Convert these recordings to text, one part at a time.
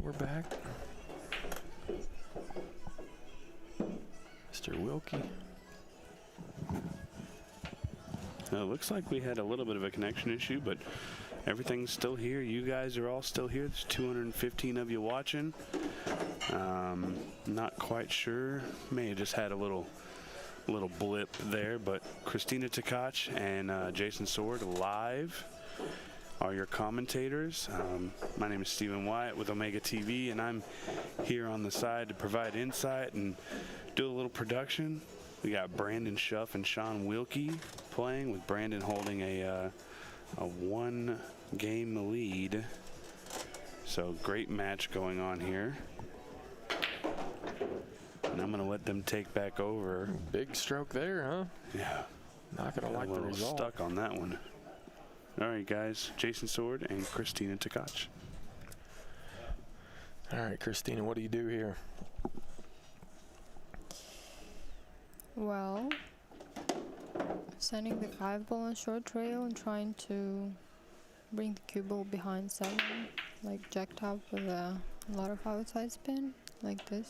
we're back. Mr. Wilkie. It looks like we had a little bit of a connection issue, but everything's still here. You guys are all still here. There's 215 of you watching. Not quite sure. May have just had a little blip there, but Christina Tkach and Jason Sword live are your commentators. My name is Stephen Wyatt with Omega TV, and I'm here on the side to provide insight and do a little production. We got Brandon Shuff and Sean Wilkie playing, with Brandon holding a one-game lead. So great match going on here. And I'm going to let them take back over. Big stroke there, huh? Yeah. Not going to like the result. Stuck on that one. All right, guys. Jason Sword and Christina Tkach. All right, Christina, what do you do here? Well, sending the 5-ball on short trail and trying to bring the cue ball behind 7, like jack top with a lot of outside spin, like this.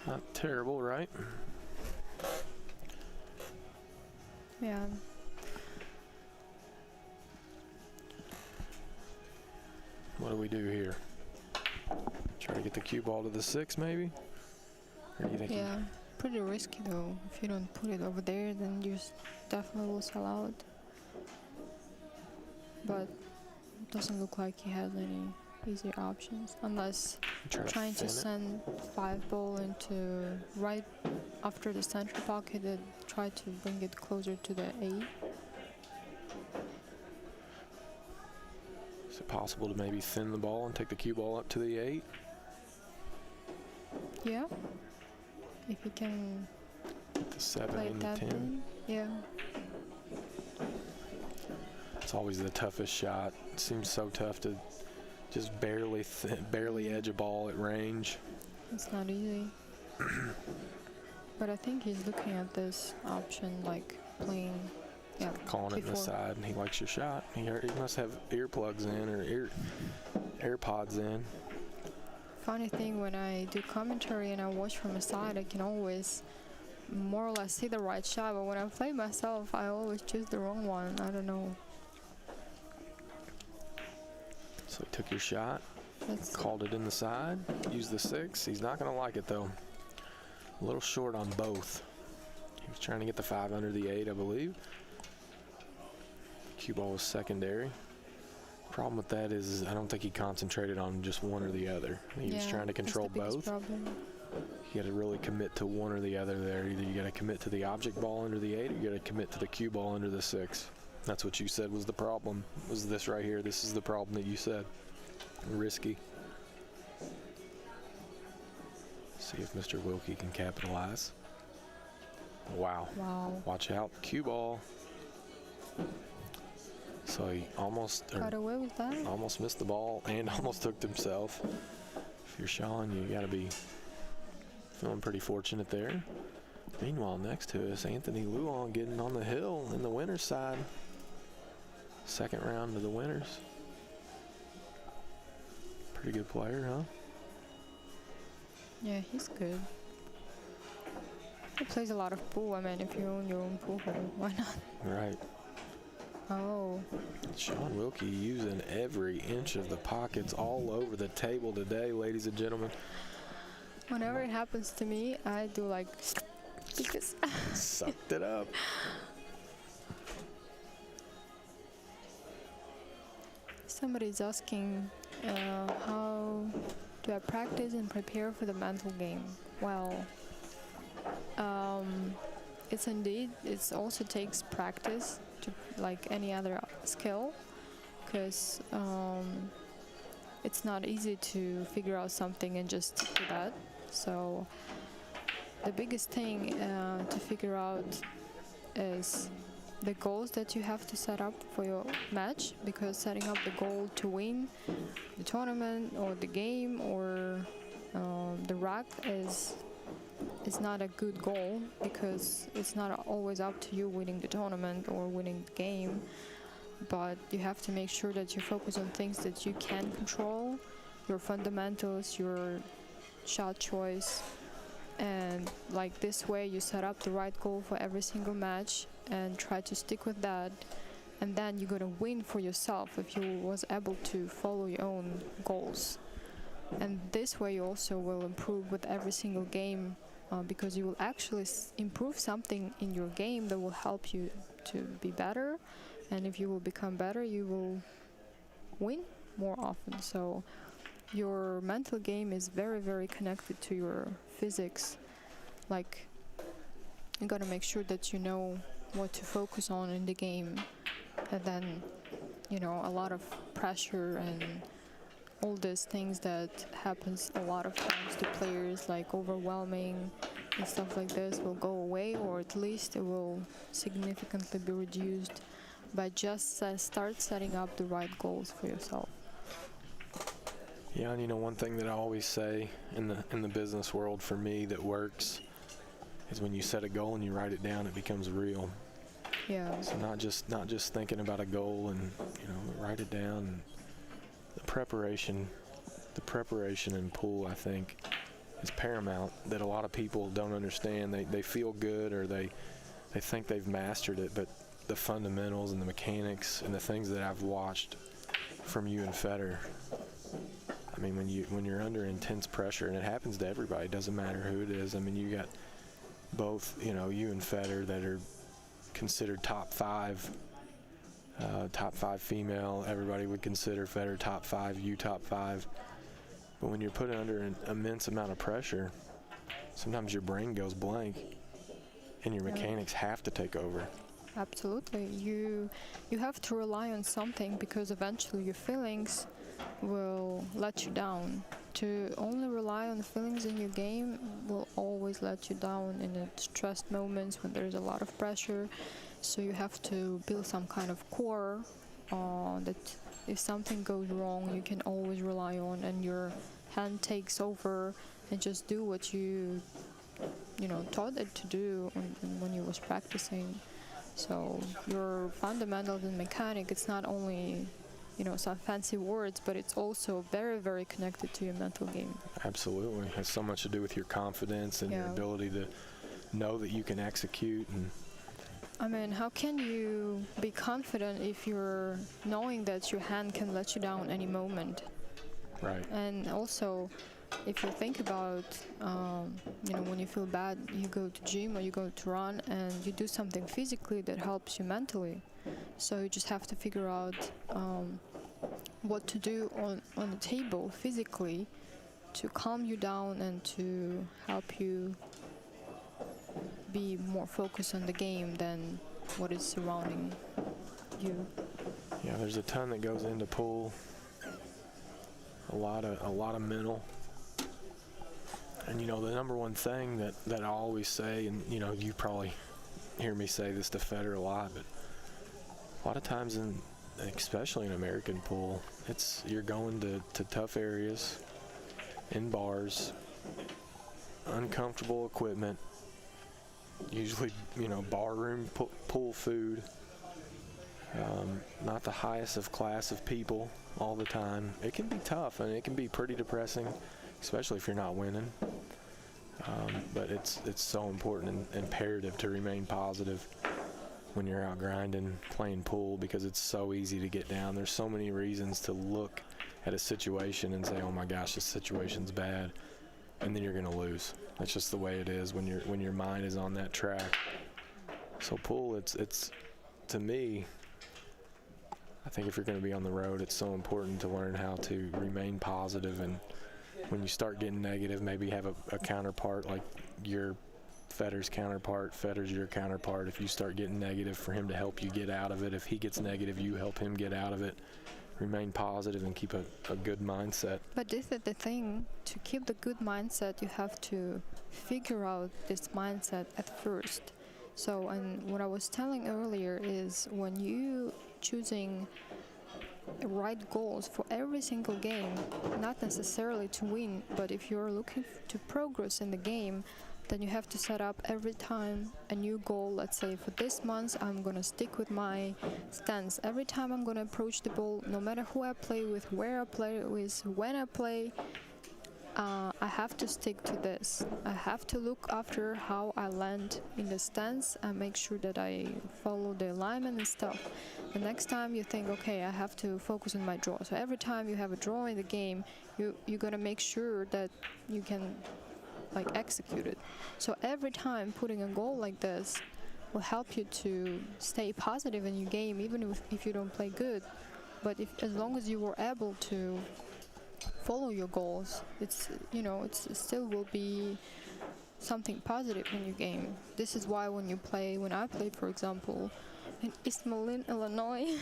Not terrible, right? Yeah. What do we do here? Try to get the cue ball to the 6, maybe? Or do you think? Yeah, pretty risky though. If you don't put it over there, then you definitely will sell out. But it doesn't look like he has any easier options, unless trying to send 5-ball into right after the central pocket and try to bring it closer to the 8. Is it possible to maybe thin the ball and take the cue ball up to the 8? Yeah. If you can The 7 play and the that 10. in. Yeah. It's always the toughest shot. It seems so tough to just barely edge a ball at range. It's not easy. But I think he's looking at this option, like playing, yeah, Calling it in the side, and he likes your shot. He must have earplugs in or AirPods in. Funny thing, when I do commentary and I watch from the side, I can always more or less see the right shot, but when I play myself, I always choose the wrong one. I don't know. So he took your shot, called it in the side, used the 6. He's not going to like it, though. A little short on both. He was trying to get the 5 under the 8, I believe. Cue ball was secondary. Problem with that is I don't think he concentrated on just one or the other. He was trying to control both. Problem. You got to really commit to one or the other there. Either you got to commit to the object ball under the 8, or you got to commit to the cue ball under the 6. That's what you said was the problem. Was this right here? This is the problem that you said. Risky. See if Mr. Wilkie can capitalize. Wow. Wow. Watch out. Cue ball. So he almost got away with that. Almost missed the ball and almost hooked himself. If you're Sean, you got to be feeling pretty fortunate there. Meanwhile, next to us, Anthony Luong getting on the hill in the winner's side. Second round of the winners. Pretty good player, huh? Yeah, he's good. He plays a lot of pool. I mean, if you own your own pool hole, why not? Right. Oh. Sean Wilkie using every inch of the pockets all over the table today, ladies and gentlemen. Whenever it happens to me, I do like because sucked it up. Somebody's asking how do I practice and prepare for the mental game? Well, it also takes practice, to like any other skill, because it's not easy to figure out something and just stick to that. So the biggest thing to figure out is the goals that you have to set up for your match, because setting up the goal to win the tournament or the game or the rack is it's not a good goal, because it's not always up to you winning the tournament or winning the game, but you have to make sure that you focus on things that you can control, your fundamentals, your shot choice, and like this way you set up the right goal for every single match and try to stick with that, and then you're gonna win for yourself if you was able to follow your own goals. And this way you also will improve with every single game, because you will actually improve something in your game that will help you to be better, and if you will become better you will win more often. So your mental game is very, very connected to your physics. Like, you gotta make sure that you know what to focus on in the game, and then, you know, a lot of pressure and all these things that happens a lot of times to players, like overwhelming and stuff like this, will go away, or at least it will significantly be reduced by just start setting up the right goals for yourself. Yeah, and you know, one thing that I always say in the business world for me that works is when you set a goal and you write it down, it becomes real. Yeah. So not just thinking about a goal and, you know, write it down. And the preparation in pool, I think, is paramount, that a lot of people don't understand. They feel good, or they think they've mastered it, but the fundamentals and the mechanics and the things that I've watched from you and Federer, I mean, when you're under intense pressure, and it happens to everybody, it doesn't matter who it is. I mean, you got both, you know, you and Federer that are considered top five female. Everybody would consider Federer top five, you top five. But when you're put under an immense amount of pressure, sometimes your brain goes blank, and your mechanics have to take over. Absolutely. You have to rely on something, because eventually your feelings will let you down. To only rely on the feelings in your game will always let you down in the stressed moments when there's a lot of pressure. So you have to build some kind of core that if something goes wrong, you can always rely on, and your hand takes over and just do what you taught it to do when you was practicing. So your fundamentals and mechanic, it's not only, you know, some fancy words, but it's also very, very connected to your mental game. Absolutely. It has so much to do with your confidence and your ability to know that you can execute. And I mean, how can you be confident if you're knowing that your hand can let you down any moment? Right. And also, if you think about, when you feel bad, you go to gym or you go to run and you do something physically that helps you mentally. So you just have to figure out what to do on the table physically to calm you down and to help you be more focused on the game than what is surrounding you. Yeah, there's a ton that goes into pool. A lot of mental. And you know, the number one thing that I always say, and you know, you probably hear me say this to Federer a lot, but a lot of times, especially in American pool, you're going to tough areas, in bars, uncomfortable equipment, usually, you know, barroom pool food, not the highest of class of people all the time. It can be tough, and it can be pretty depressing, especially if you're not winning. But it's so important and imperative to remain positive when you're out grinding, playing pool, because it's so easy to get down. There's so many reasons to look at a situation and say, oh my gosh, this situation's bad, and then you're going to lose. That's just the way it is when your mind is on that track. So pool, it's to me, I think if you're going to be on the road, it's so important to learn how to remain positive, and when you start getting negative, maybe have a counterpart like your Federer's counterpart, Federer's your counterpart. If you start getting negative, for him to help you get out of it. If he gets negative, you help him get out of it. Remain positive and keep a good mindset. But this is the thing, to keep the good mindset, you have to figure out this mindset at first. So, and what I was telling earlier is when you choosing right goals for every single game, not necessarily to win, but if you're looking to progress in the game, then you have to set up every time a new goal. Let's say for this month, I'm gonna stick with my stance. Every time I'm gonna approach the ball, no matter who I play with, where I play with, when I play, I have to stick to this. I have to look after how I land in the stance and make sure that I follow the alignment and stuff. The next time you think, okay, I have to focus on my draw. So every time you have a draw in the game, you gotta make sure that you can like execute it. So every time putting a goal like this will help you to stay positive in your game, even if you don't play good. But as long as you were able to follow your goals, it's it still will be something positive in your game. This is why when I played, for example, in East Moline, Illinois,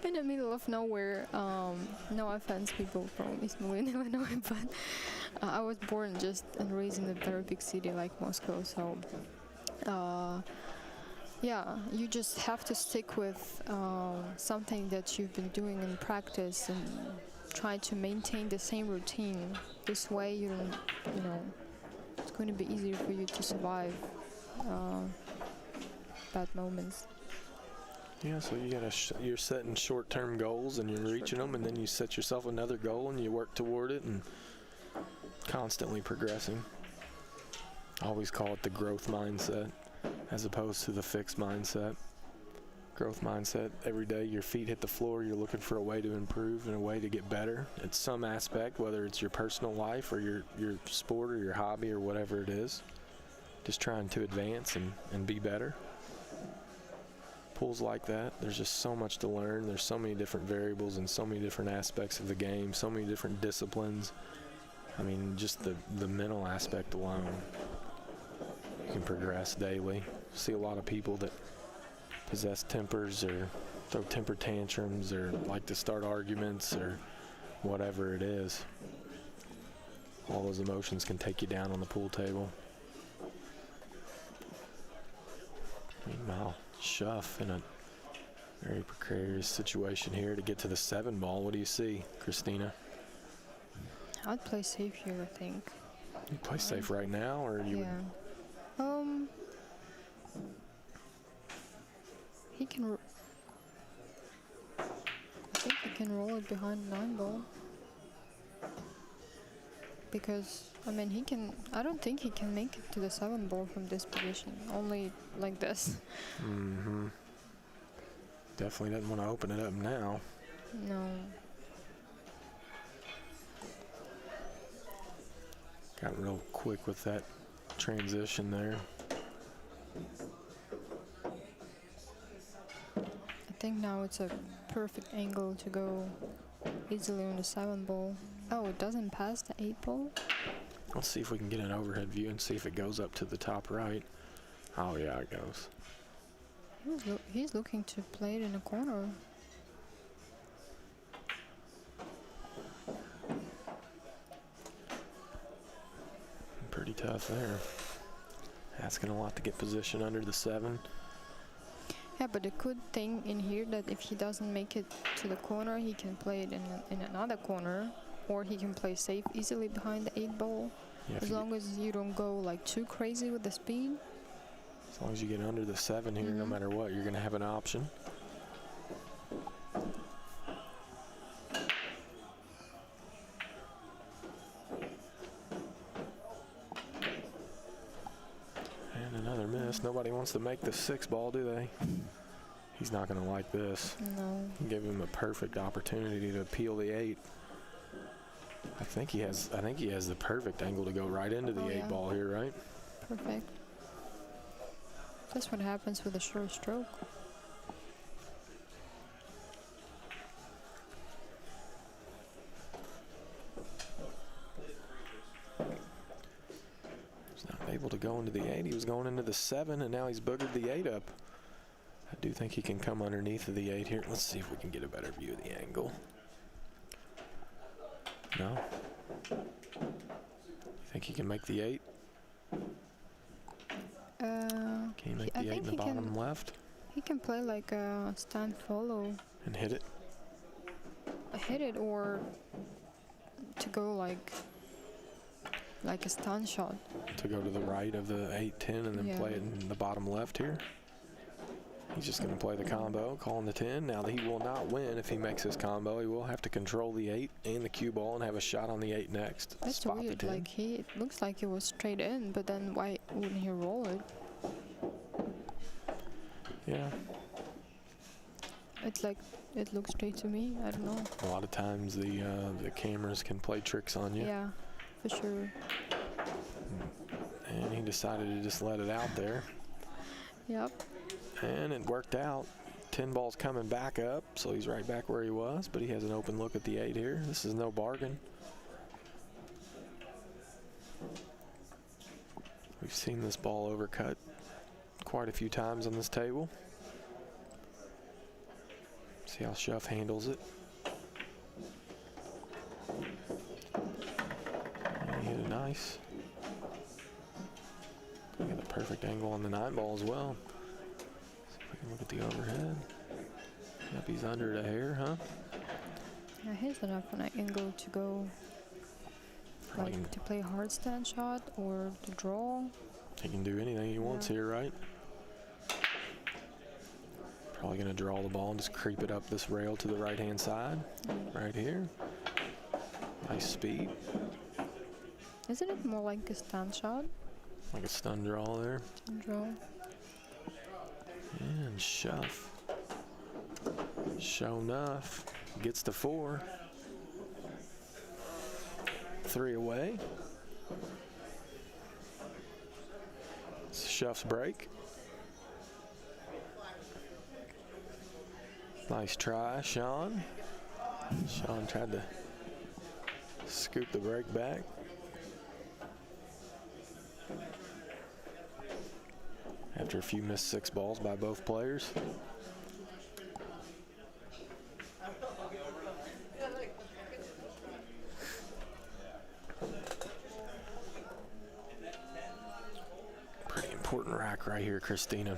in the middle of nowhere. No offense, people from East Moline, Illinois, but I was born just and raised in a very big city like Moscow. So, yeah, you just have to stick with something that you've been doing in practice and try to maintain the same routine. This way, you don't, it's going to be easier for you to survive bad moments. Yeah, so you're setting short-term goals and you're reaching them, and then you set yourself another goal and you work toward it and constantly progressing. I always call it the growth mindset as opposed to the fixed mindset. Growth mindset, every day your feet hit the floor, you're looking for a way to improve and a way to get better at some aspect, whether it's your personal life or your sport or your hobby or whatever it is. Just trying to advance and be better. Pools like that, there's just so much to learn. There's so many different variables and so many different aspects of the game, so many different disciplines. I mean, just the mental aspect alone. You can progress daily. See a lot of people that possess tempers or throw temper tantrums or like to start arguments or whatever it is. All those emotions can take you down on the pool table. Meanwhile, Shuff in a very precarious situation here to get to the 7 ball. What do you see, Christina? I'd play safe here, I think. You play safe right now, or you? Yeah. He can. I think he can roll it behind the 9 ball. Because I mean, he can. I don't think he can make it to the 7 ball from this position. Only like this. Mm-hmm. Definitely doesn't want to open it up now. No. Got real quick with that transition there. I think now it's a perfect angle to go easily on the 7 ball. Oh, it doesn't pass the 8 ball? Let's see if we can get an overhead view and see if it goes up to the top right. Oh yeah, it goes. He's looking to play it in a corner. Pretty tough there. Asking a lot to get position under the 7. Yeah, but the good thing in here that if he doesn't make it to the corner, he can play it in another corner, or he can play safe easily behind the 8 ball. Yeah, as long as you don't go like too crazy with the speed. As long as you get under the 7 here, no matter what, you're going to have an option. And another miss. Nobody wants to make the 6 ball, do they? He's not going to like this. No. Give him a perfect opportunity to peel the 8. I think he has the perfect angle to go right into the 8 ball here, right? Perfect. That's what happens with a short stroke. He's not able to go into the 8. He was going into the 7, and now he's boogered the 8 up. I do think he can come underneath of the 8 here. Let's see if we can get a better view of the angle. No? You think he can make the 8? Can he make the 8 in the bottom left? He can play like a stand follow. And hit it? Hit it, or to go like like a stun shot. To go to the right of the 8-10 and then Yeah. play it in the bottom left here. He's just going to play the combo, calling the 10. Now he will not win if he makes his combo. He will have to control the 8 and the cue ball and have a shot on the 8 next. That's Spot the weird. 10. Like it looks like it was straight in, but then why wouldn't he roll it? Yeah, It's like it looks straight to me. I don't know. a lot of times the cameras can play tricks on you. Yeah, for sure. And he decided to just let it out there. Yep. And it worked out. 10 ball's coming back up, so he's right back where he was, but he has an open look at the 8 here. This is no bargain. We've seen this ball overcut quite a few times on this table. See how Shuff handles it. And he hit it nice. Got the perfect angle on the 9 ball as well. See if we can look at the overhead. Yep, he's under the hair, huh? Yeah, he's enough an angle to go, Probably like to play a hard stand shot or to draw. he can do anything he wants Yeah. here, right? Probably gonna draw the ball and just creep it up this rail to the right-hand side, right here. Nice speed, Isn't it more like a stand shot like a stun draw there. than draw? And Shuff, show enough, gets to 4. 3 away. It's Shuff's break. Nice try, Sean. Sean tried to scoop the break back. After a few missed 6 balls by both players. Pretty important rack right here, Christina.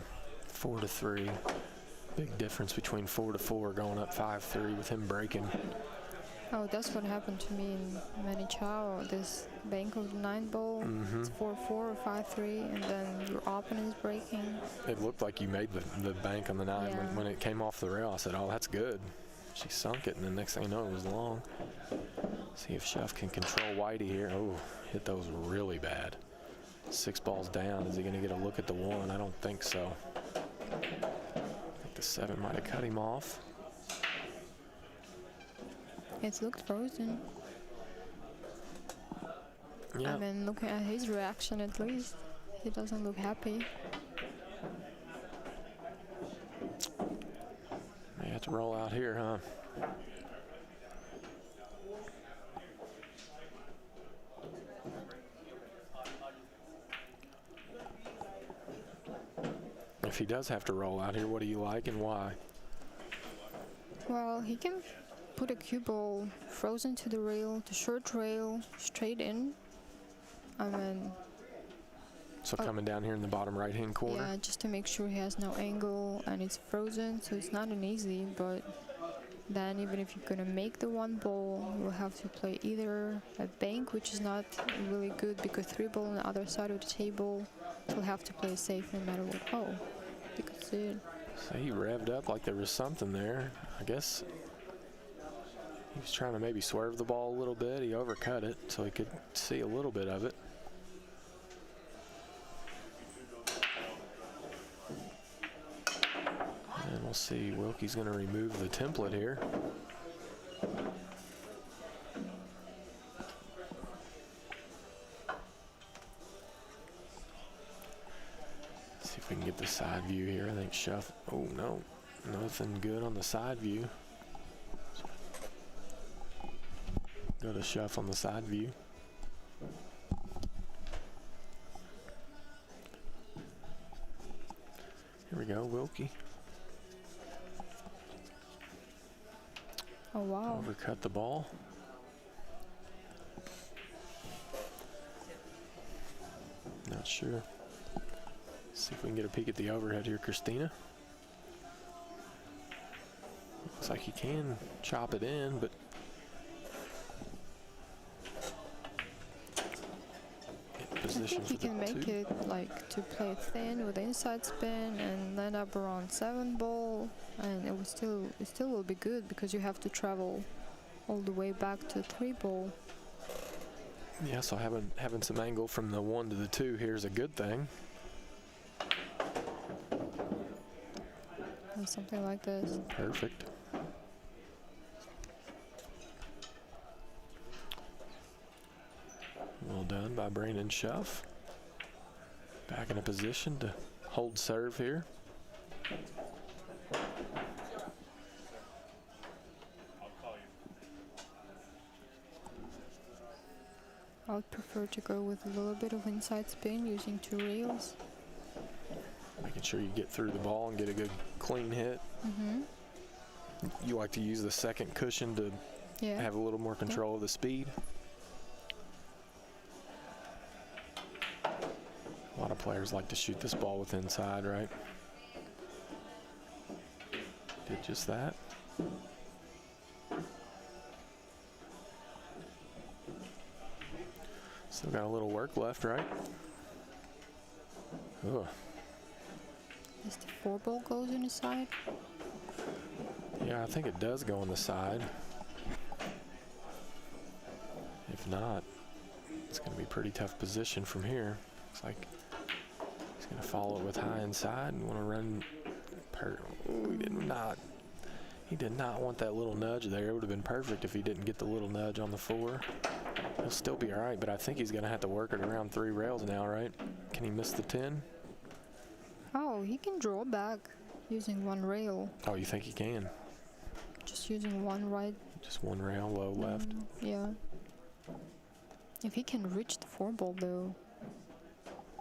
4-3. Big difference between 4-4 going up 5-3 with him breaking. Oh, that's what happened to me in Manichao. This bank of the 9 ball, it's 4-4 or 5-3, and then your opponent is breaking. It looked like you made the bank on the 9 Yeah. when it came off the rail. I said, oh, that's good. She sunk it, and the next thing you know, it was long. See if Shuff can control Whitey here. Oh, hit those really bad. 6 balls down. Is he going to get a look at the 1? I don't think so. I think the 7 might have cut him off. It looked frozen. Yeah, I mean, looking at his reaction at least, he doesn't look happy. may have to roll out here, huh? If he does have to roll out here, what do you like and why? Well, he can put a cue ball frozen to the rail, the short rail, straight in. I mean, So Oh. coming down here in the bottom right-hand corner. yeah, just to make sure he has no angle and it's frozen, so it's not an easy, but then even if you're gonna make the 1 ball, you'll have to play either a bank, which is not really good because 3 ball on the other side of the table, you'll have to play safe no matter what. Oh, you could see it. So he revved up like there was something there. I guess he was trying to maybe swerve the ball a little bit. He overcut it so he could see a little bit of it. And we'll see. Wilkie's going to remove the template here. See if we can get the side view here. I think Shuff. Oh no, nothing good on the side view. Go to Shuff on the side view. Here we go, Wilkie. Oh wow. Overcut the ball. Not sure. See if we can get a peek at the overhead here, Christina. Looks like he can chop it in, but position think for you can the make two. it like to play thin with inside spin and land up around 7 ball, and it still will be good because you have to travel all the way back to 3 ball. Yeah, so having some angle from the 1 to the 2 here is a good thing. Or something like this. Perfect. Well done by Brandon Shuff. Back in a position to hold serve here. I would prefer to go with a little bit of inside spin using 2 rails. Making sure you get through the ball and get a good clean hit. Mm-hmm. You like to use the second cushion to Yeah. have a little more control of the speed. A lot of players like to shoot this ball with inside, right? Did just that. Still got a little work left, right? Ugh. Does the 4 ball goes on the side? Yeah, I think it does go on the side. If not, it's going to be a pretty tough position from here. Looks like he's going to follow it with high inside and want to run. Ooh, he did not want that little nudge there. It would have been perfect if he didn't get the little nudge on the 4. He'll still be all right, but I think he's going to have to work it around 3 rails now, right? Can he miss the 10? Oh, he can draw back using 1 rail. Oh, you think he can? Just using 1 right. Just 1 rail, low left. Yeah. If he can reach the 4 ball though.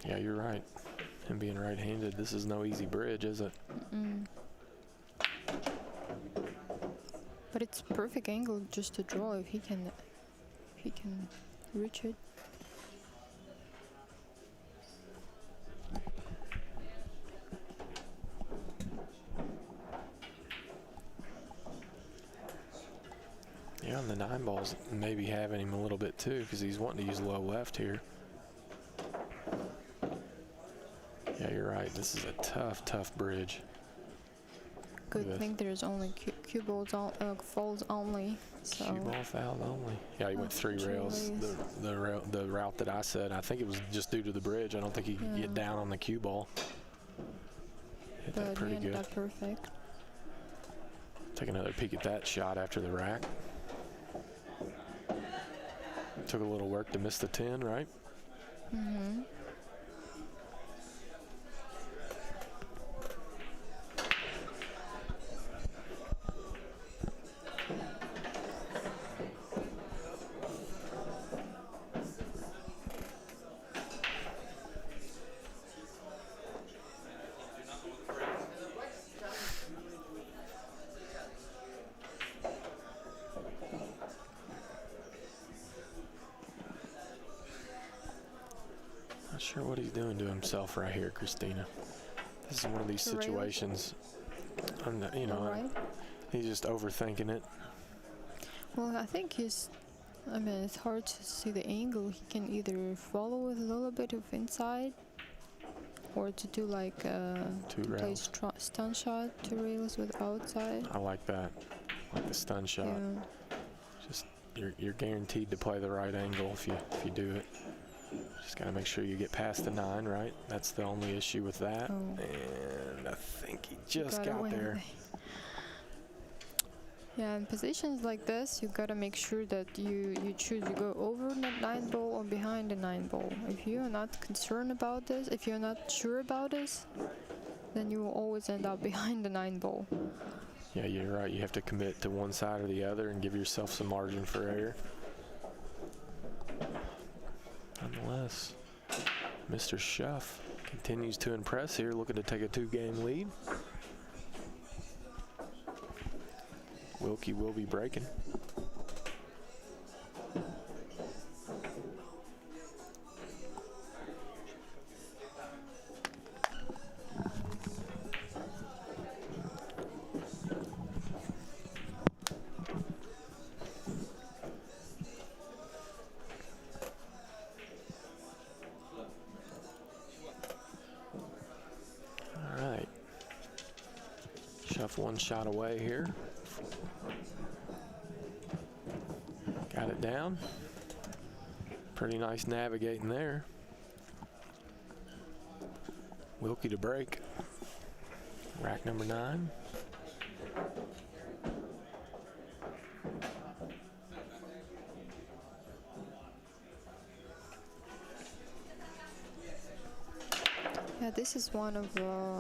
Yeah, you're right. Him being right-handed, this is no easy bridge, is it? Mm-mm. But it's perfect angle just to draw if he can reach it. Yeah, and the 9 ball's maybe having him a little bit too, because he's wanting to use low left here. Yeah, you're right. This is a tough, tough bridge. Good Yes. thing there's only cue balls falls only. So Cue ball foul only. Yeah, he went 3 rails. The route that I said, I think it was just due to the bridge. I don't think he could get down on the cue ball. Hit that but pretty he ended good. up perfect. Take another peek at that shot after the rack. Took a little work to miss the 10, right? Mm-hmm. Not sure what he's doing to himself right here, Christina. This is one of these The rails? situations. I'm not, Right. he's just overthinking it. Well, I think I mean, it's hard to see the angle. He can either follow with a little bit of inside, or to do like Two to play rails. stun shot, 2 rails with outside. I like that. Like the stun shot. Yeah. Just you're guaranteed to play the right angle if you do it. Just gotta make sure you get past the 9, right? That's the only issue with that. Oh. And I think he just Got got away. there. Yeah, in positions like this, you gotta make sure that you choose you go over the 9 ball or behind the 9 ball. If you're not concerned about this, if you're not sure about this, then you will always end up behind the 9 ball. Yeah, you're right. You have to commit to one side or the other and give yourself some margin for error. Nonetheless, Mr. Shuff continues to impress here, looking to take a 2-game lead. Wilkie will be breaking. Shuff one shot away here. Got it down. Pretty nice navigating there. Wilkie to break. Rack number 9. Yeah, this is one of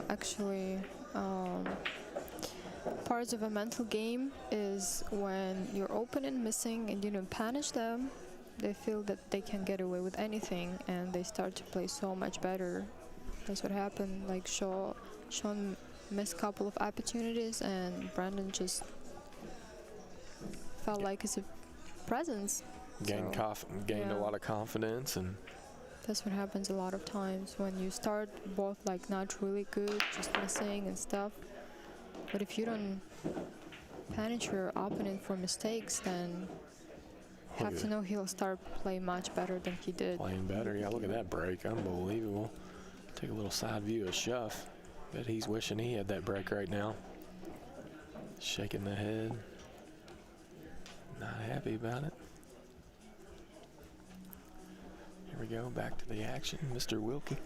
actually parts of a mental game is when you're open and missing and you don't punish them, they feel that they can get away with anything and they start to play so much better. That's what happened. Like Sean missed a couple of opportunities and Brandon just felt like his presence. Gained yeah. a lot of confidence, and that's what happens a lot of times when you start both like not really good, just missing and stuff. But if you don't punish your opponent for mistakes, then you have to know he'll start playing much better than he did. Playing better, yeah. Look at that break, unbelievable. Take a little side view of Shuff. Bet he's wishing he had that break right now. Shaking the head. Not happy about it. Here we go, back to the action. Mr. Wilkie.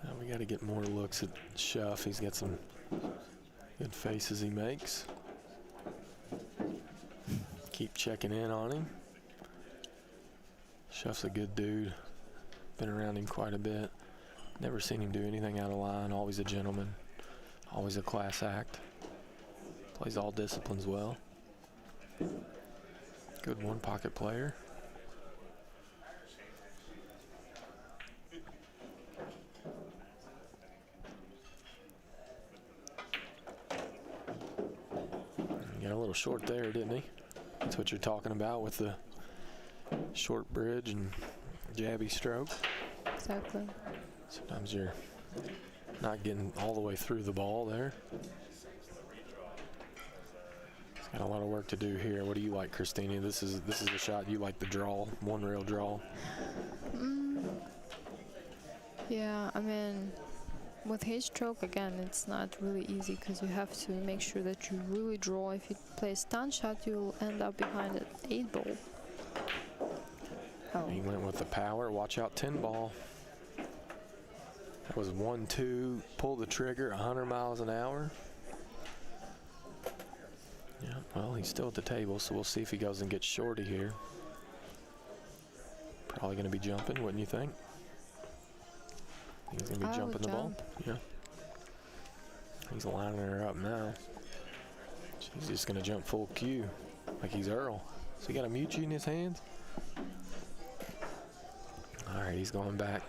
Now we got to get more looks at Shuff. He's got some good faces he makes. Keep checking in on him. Shuff's a good dude. Been around him quite a bit. Never seen him do anything out of line. Always a gentleman. Always a class act. Plays all disciplines well. Good one pocket player. Got a little short there, didn't he? That's what you're talking about with the short bridge and jabby stroke. Exactly. Sometimes you're not getting all the way through the ball there. He's got a lot of work to do here. What do you like, Christina? This is the shot you like, the draw, one real draw. Yeah, I mean, with his stroke, again, it's not really easy because you have to make sure that you really draw. If you play a stunt shot, you'll end up behind an 8 ball. Oh. He went with the power. Watch out, 10 ball. That was 1-2. Pull the trigger, 100 miles an hour. Yeah, well, he's still at the table, so we'll see if he goes and gets shorty here. Probably going to be jumping, wouldn't you think? He's going to be jumping the ball. Yeah. He's lining her up now. He's just going to jump full cue like he's Earl. So he got a Mucci in his hands. All right, he's going back.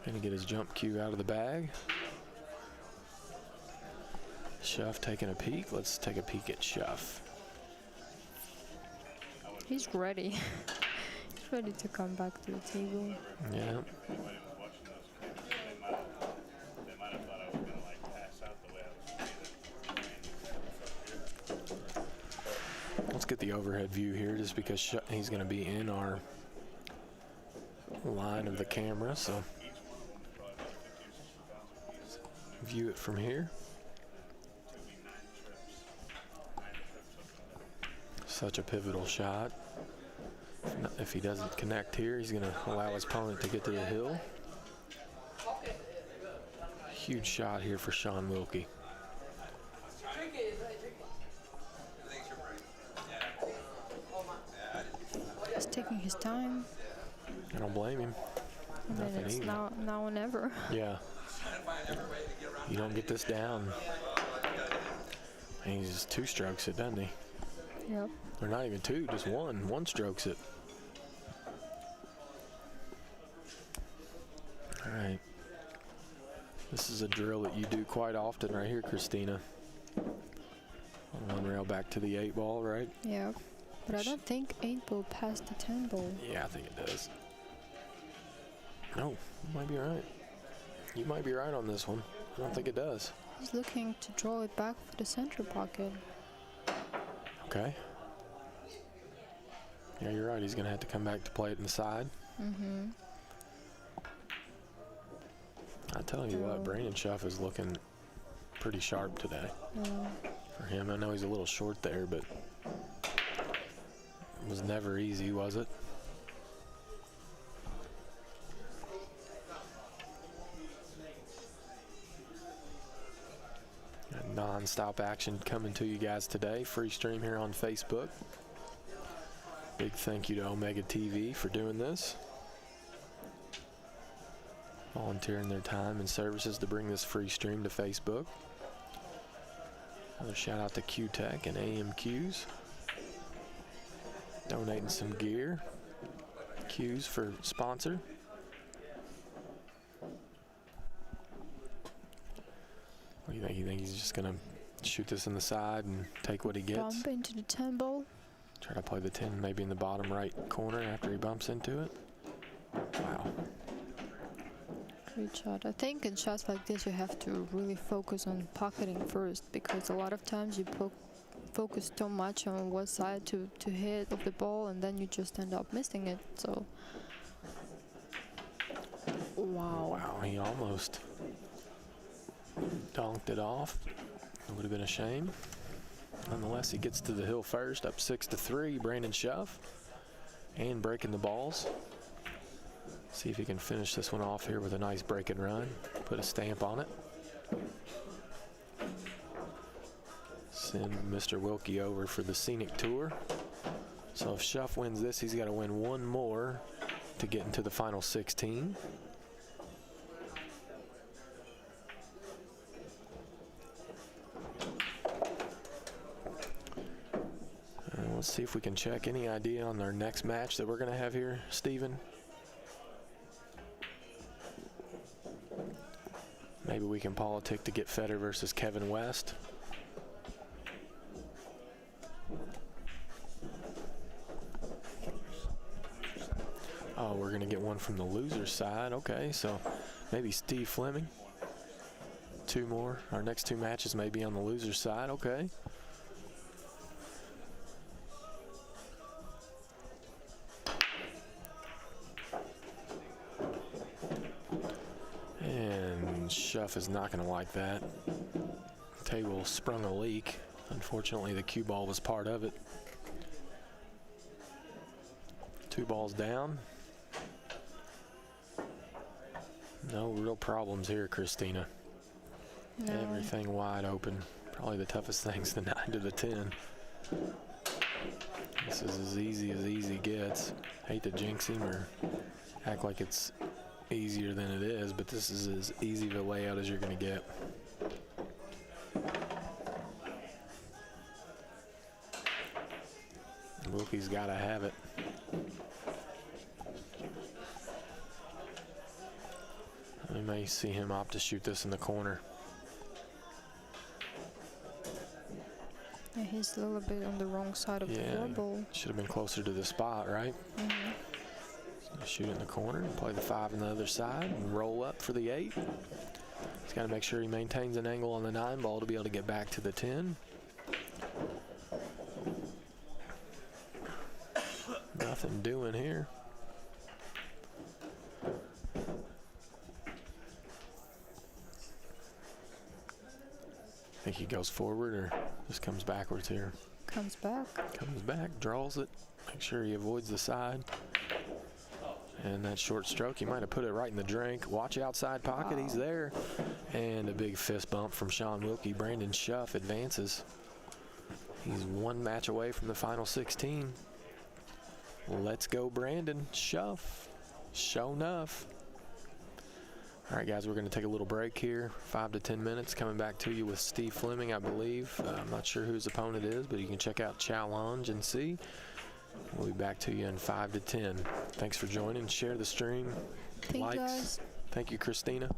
Going to get his jump cue out of the bag. Shuff taking a peek. Let's take a peek at Shuff. He's ready. He's ready to come back to the table. Yeah. Let's get the overhead view here just because he's going to be in our line of the camera, so view it from here. Such a pivotal shot. If he doesn't connect here, he's going to allow his opponent to get to the hill. Huge shot here for Sean Wilkie. He's taking his time. I don't blame him. I mean, it's now or never. Yeah. You don't get this down. And he just 2 strokes it, doesn't he? Yep. Or not even 2, just 1. 1 strokes it. All right. This is a drill that you do quite often right here, Christina. 1 rail back to the 8 ball, right? Yep. But I don't think 8 ball passed the 10 ball. Yeah, I think it does. No, you might be right. You might be right on this one. I don't think it does. He's looking to draw it back for the center pocket. Okay. Yeah, you're right. He's going to have to come back to play it inside. Mm-hmm. I tell you what, Brandon Shuff is looking pretty sharp today. For him, I know he's a little short there, but it was never easy, was it? Non-stop action coming to you guys today. Free stream here on Facebook. Big thank you to Omega TV for doing this. Volunteering their time and services to bring this free stream to Facebook. Another shout out to Q-Tech and AMQs. Donating some gear. Q's for sponsor. What do you think? You think he's just going to shoot this in the side and take what he gets? Bump into the 10 ball. Try to play the 10 maybe in the bottom right corner after he bumps into it. Wow. Great shot. I think in shots like this you have to really focus on pocketing first, because a lot of times you focus too much on what side to hit of the ball, and then you just end up missing it. So, wow. Wow, he almost donked it off. It would have been a shame. Nonetheless, he gets to the hill first, up 6-3. Brandon Shuff, and breaking the balls. See if he can finish this one off here with a nice break and run. Put a stamp on it. Send Mr. Wilkie over for the scenic tour. So if Shuff wins this, he's got to win one more to get into the final 16. Let's see if we can check. Any idea on our next match that we're going to have here, Steven? Maybe we can politic to get Feder versus Kevin West. Oh, we're going to get one from the loser's side. Okay, so maybe Steve Fleming. Two more. Our next two matches may be on the loser's side. Okay. Shuff is not going to like that. Table sprung a leak. Unfortunately, the cue ball was part of it. 2 balls down. No real problems here, Christina. No. Everything wide open. Probably the toughest thing's the 9 to the 10. This is as easy gets. Hate to jinx him or act like it's easier than it is, but this is as easy of a layout as you're going to get. Wilkie's got to have it. We may see him opt to shoot this in the corner. Yeah, he's a little bit on the wrong side of the floor ball. Should have been closer to the spot, right? Mm-hmm. Shoot it in the corner, play the 5 on the other side, and roll up for the 8. He's got to make sure he maintains an angle on the 9 ball to be able to get back to the 10. Nothing doing here. Think he goes forward or just comes backwards here? Comes back. Comes back, draws it. Make sure he avoids the side. And that short stroke, he might have put it right in the drink. Watch outside pocket, he's there. And a big fist bump from Sean Wilkie. Brandon Shuff advances. He's 1 match away from the final 16. Let's go, Brandon Shuff. Show enough. All right, guys, we're going to take a little break here. 5 to 10 minutes. Coming back to you with Steve Fleming, I believe. I'm not sure who his opponent is, but you can check out Challenge and see. We'll be back to you in 5 to 10. Thanks for joining. Share the stream. Thank you, guys. Thank you, Christina.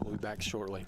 We'll be back shortly.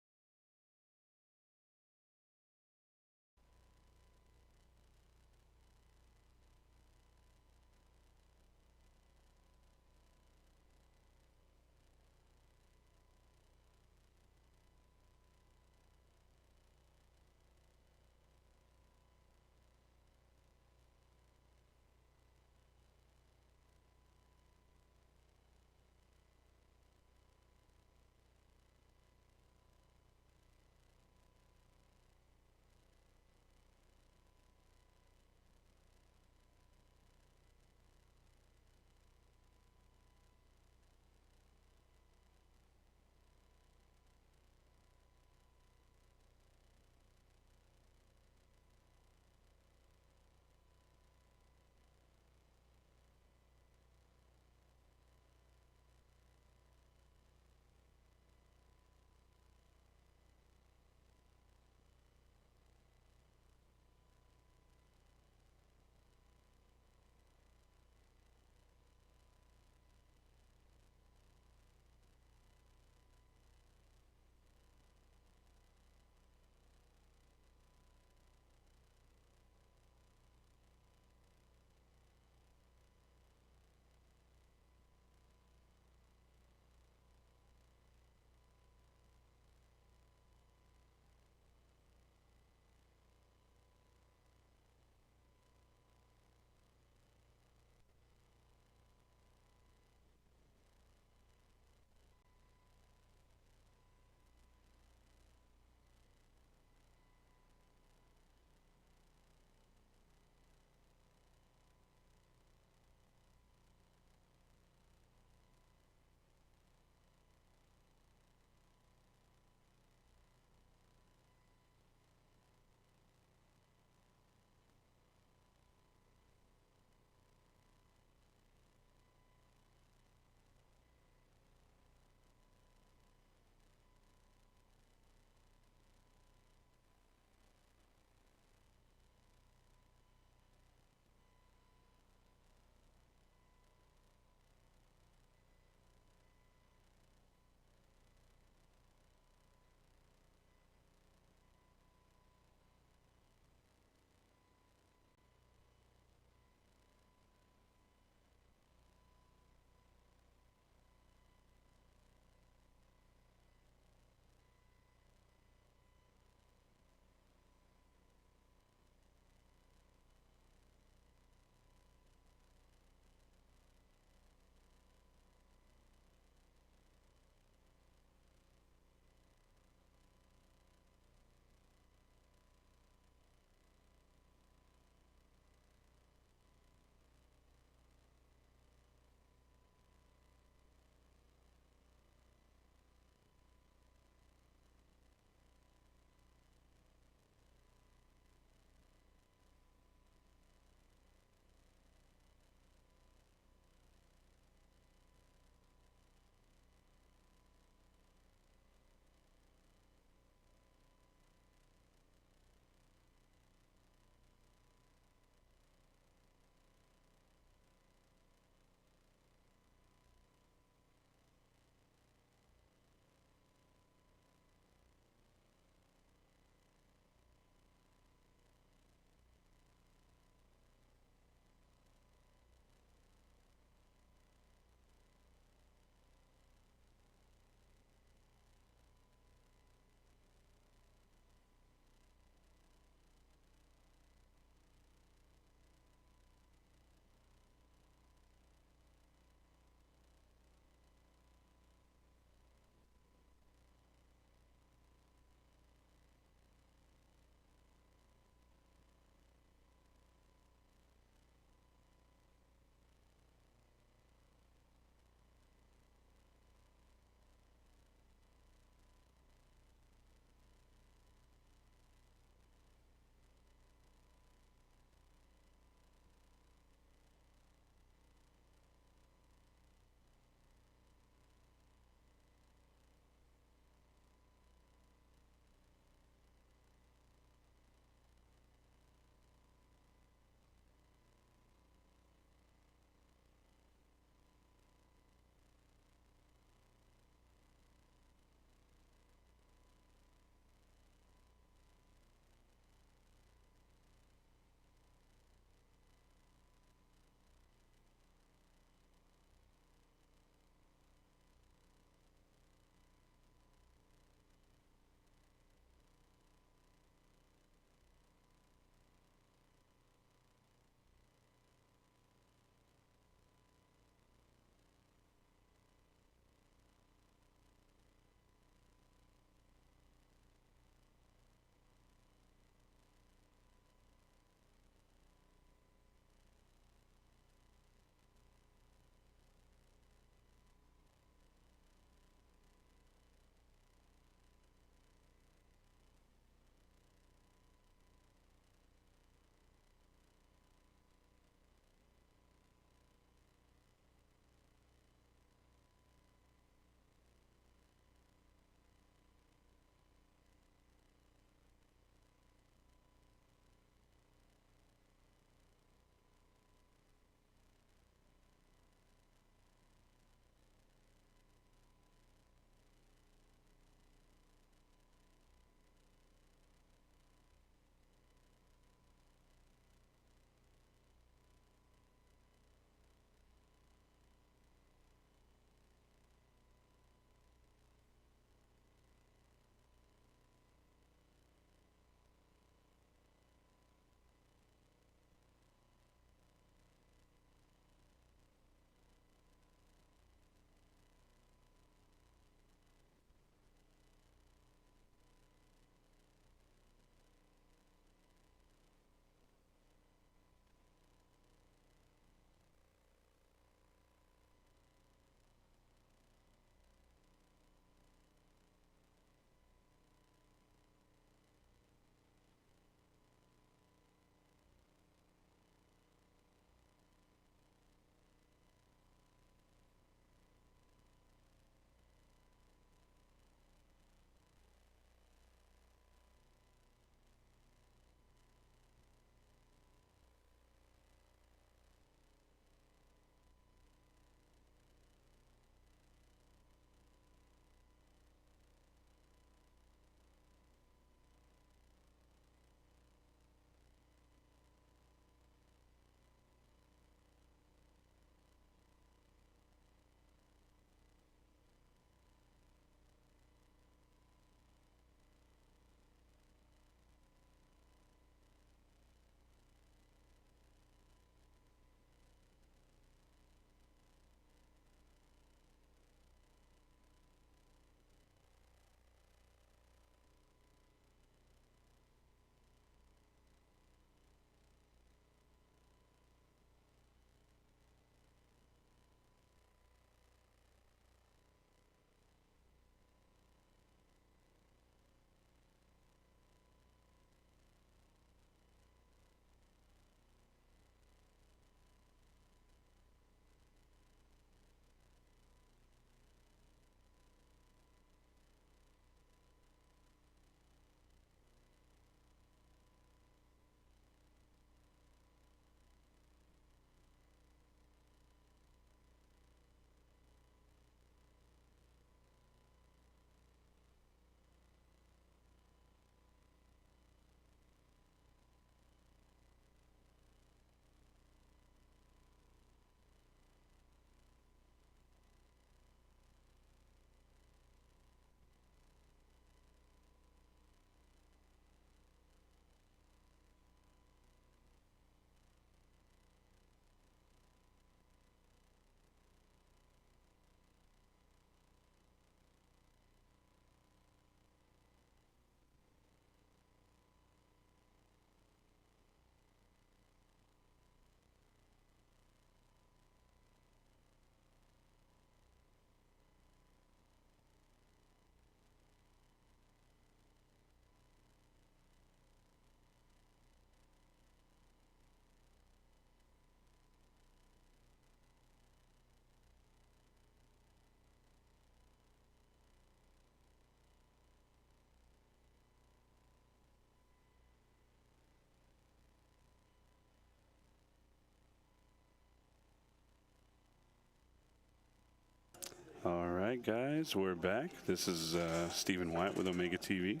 All right, guys, we're back. This is Stephen White with Omega TV,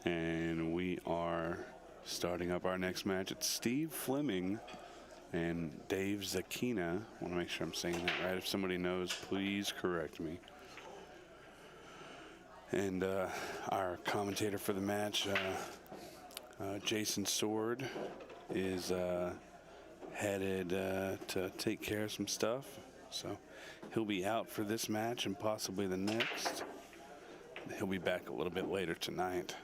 and we are starting up our next match. It's Steve Fleming and Dave Zakina. I want to make sure I'm saying that right. If somebody knows, please correct me. And our commentator for the match, Jason Sword, is headed to take care of some stuff. So he'll be out for this match and possibly the next. He'll be back a little bit later tonight.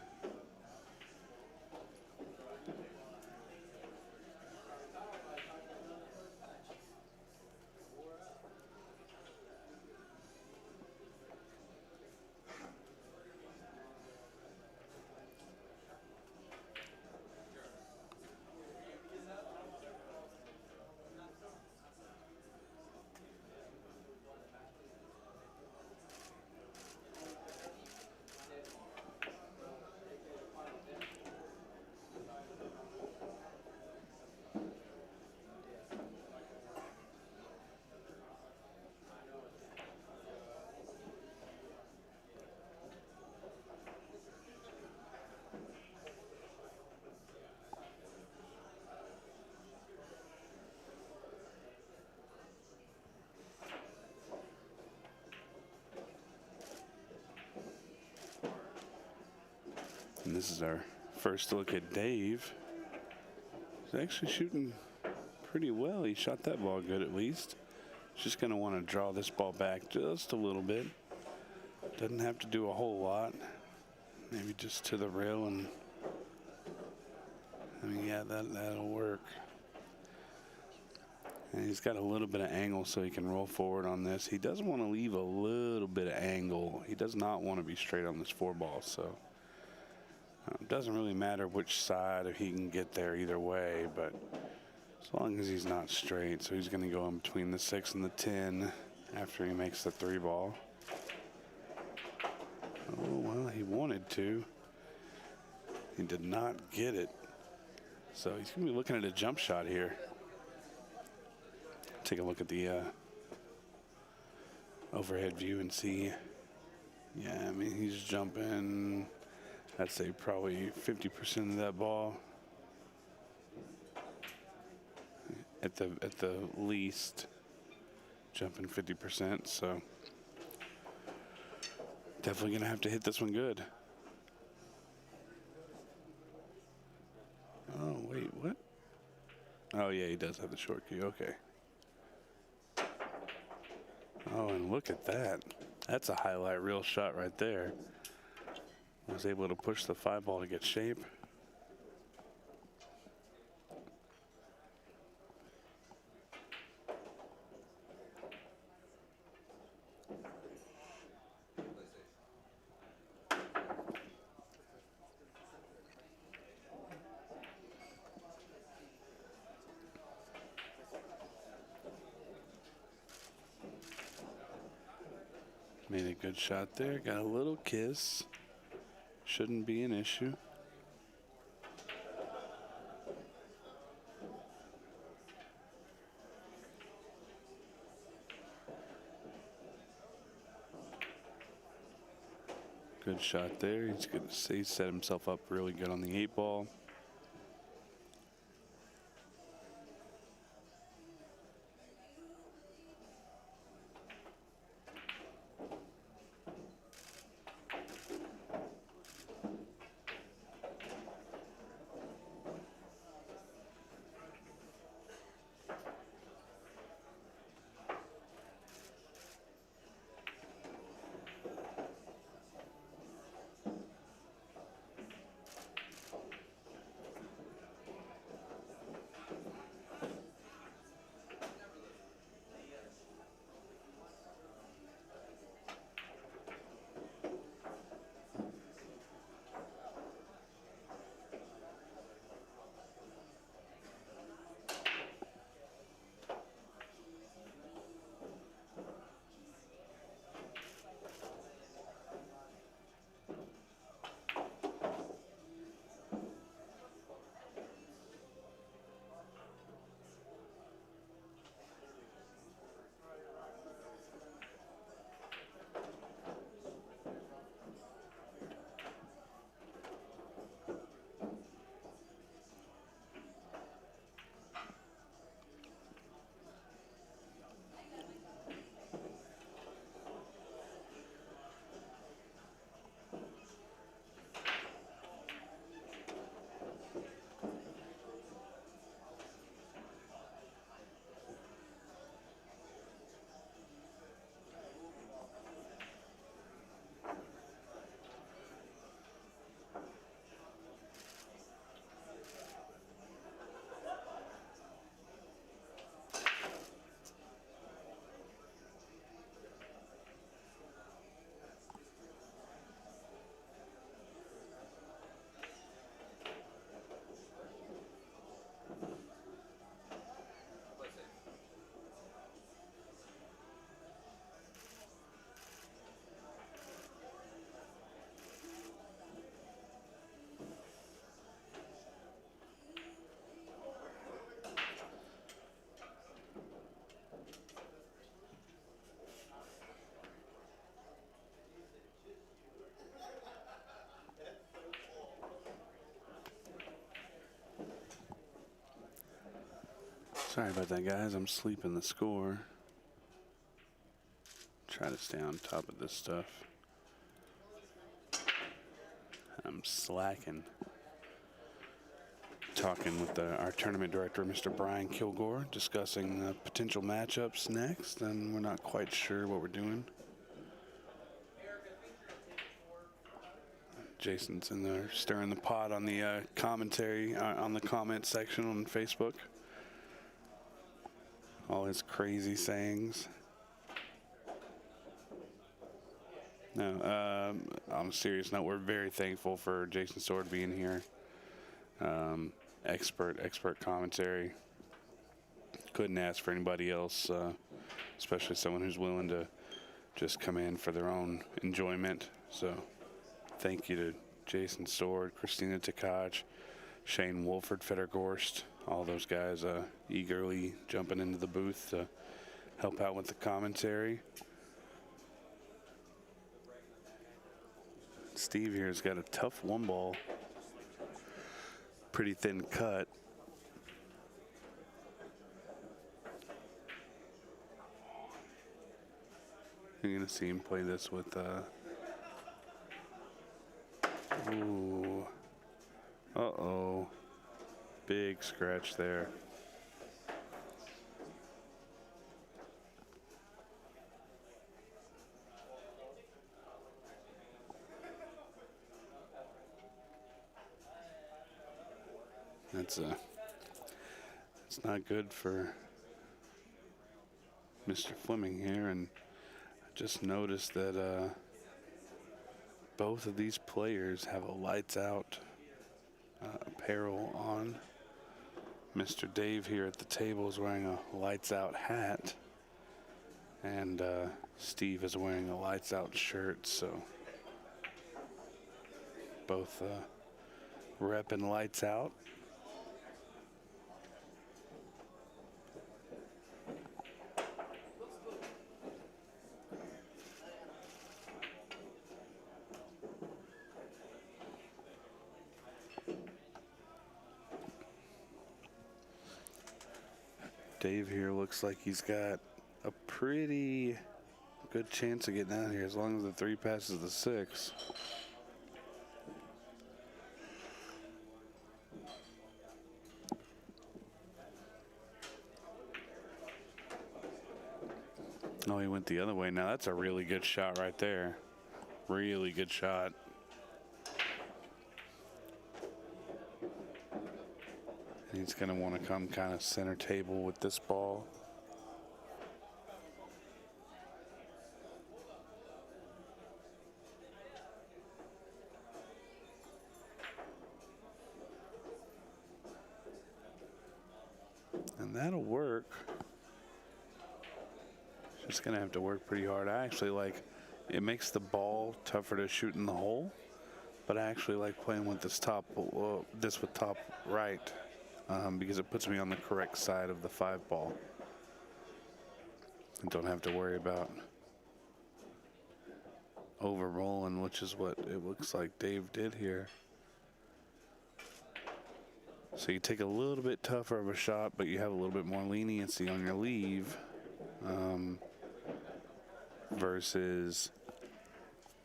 And this is our first look at Dave. He's actually shooting pretty well. He shot that ball good at least. He's just going to want to draw this ball back just a little bit. Doesn't have to do a whole lot. Maybe just to the rail, and I mean, yeah, that'll work. And he's got a little bit of angle so he can roll forward on this. He doesn't want to leave a little bit of angle. He does not want to be straight on this 4-ball, so it doesn't really matter which side, if he can get there either way, but as long as he's not straight. So he's going to go in between the 6 and the 10 after he makes the 3-ball. Oh, well, he wanted to. He did not get it. So he's going to be looking at a jump shot here. Take a look at the overhead view and see. Yeah, I mean, he's jumping, I'd say probably 50% of that ball. At the least, jumping 50%, so definitely gonna have to hit this one good. Oh, wait, what? Oh, yeah, he does have the short key, okay. Oh, and look at that. That's a highlight reel shot right there. Was able to push the 5-ball to get shape. Made a good shot there. Got a little kiss. Shouldn't be an issue. Good shot there. He's going to say set himself up really good on the 8-ball. Sorry about that, guys. I'm sleeping the score. Try to stay on top of this stuff. I'm slacking. Talking with our tournament director, Mr. Brian Kilgore, discussing potential matchups next, and we're not quite sure what we're doing. Jason's in there stirring the pot on the commentary, on the comment section on Facebook. All his crazy sayings. No, on a serious note, we're very thankful for Jason Sword being here. Expert commentary. Couldn't ask for anybody else, especially someone who's willing to just come in for their own enjoyment. So thank you to Jason Sword, Christina Tkach, Shane Wolford, Federgorst, all those guys eagerly jumping into the booth to help out with the commentary. Steve here has got a tough one ball. Pretty thin cut. You're going to see him play this with ooh. Uh-oh. Big scratch there. It's not good for Mr. Fleming here, and I just noticed that both of these players have a lights out apparel on. Mr. Dave here at the table is wearing a lights out hat, and Steve is wearing a lights out shirt, so both repping lights out. Dave here looks like he's got a pretty good chance of getting out here as long as the 3 passes the 6. Oh, he went the other way. Now that's a really good shot right there. Really good shot. He's going to want to come kind of center table with this ball. And that'll work. Just going to have to work pretty hard. I actually like, it makes the ball tougher to shoot in the hole, but I actually like playing with this top, this with top right. Because it puts me on the correct side of the 5 ball. I don't have to worry about over rolling, which is what it looks like Dave did here. So you take a little bit tougher of a shot, but you have a little bit more leniency on your leave, versus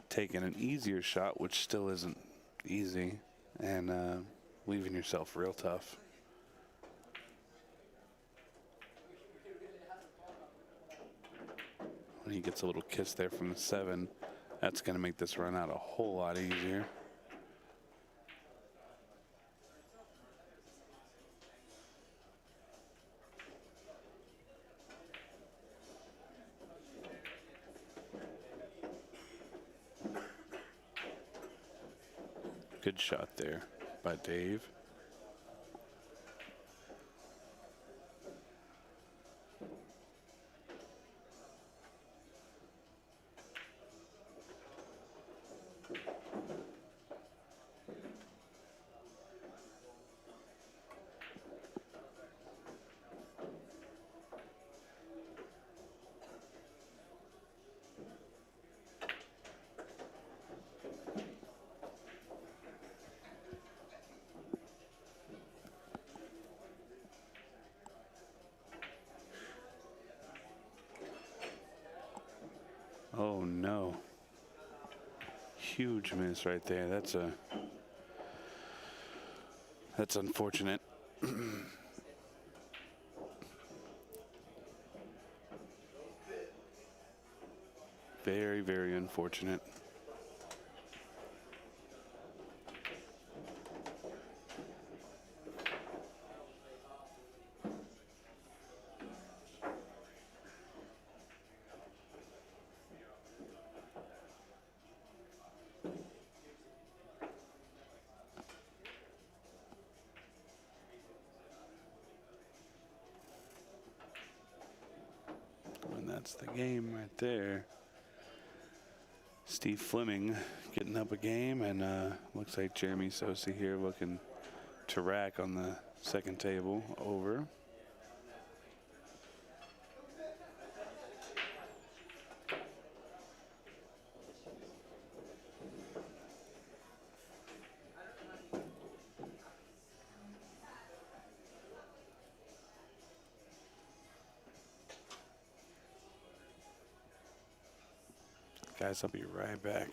taking an easier shot, which still isn't easy, and leaving yourself real tough. When he gets a little kiss there from the 7, that's going to make this run out a whole lot easier. Good shot there by Dave. Oh no. Huge miss right there. That's unfortunate. Very, very unfortunate. And that's the game right there. Steve Fleming getting up a game, and looks like Jeremy Sosi here looking to rack on the second table over. Guys, I'll be right back.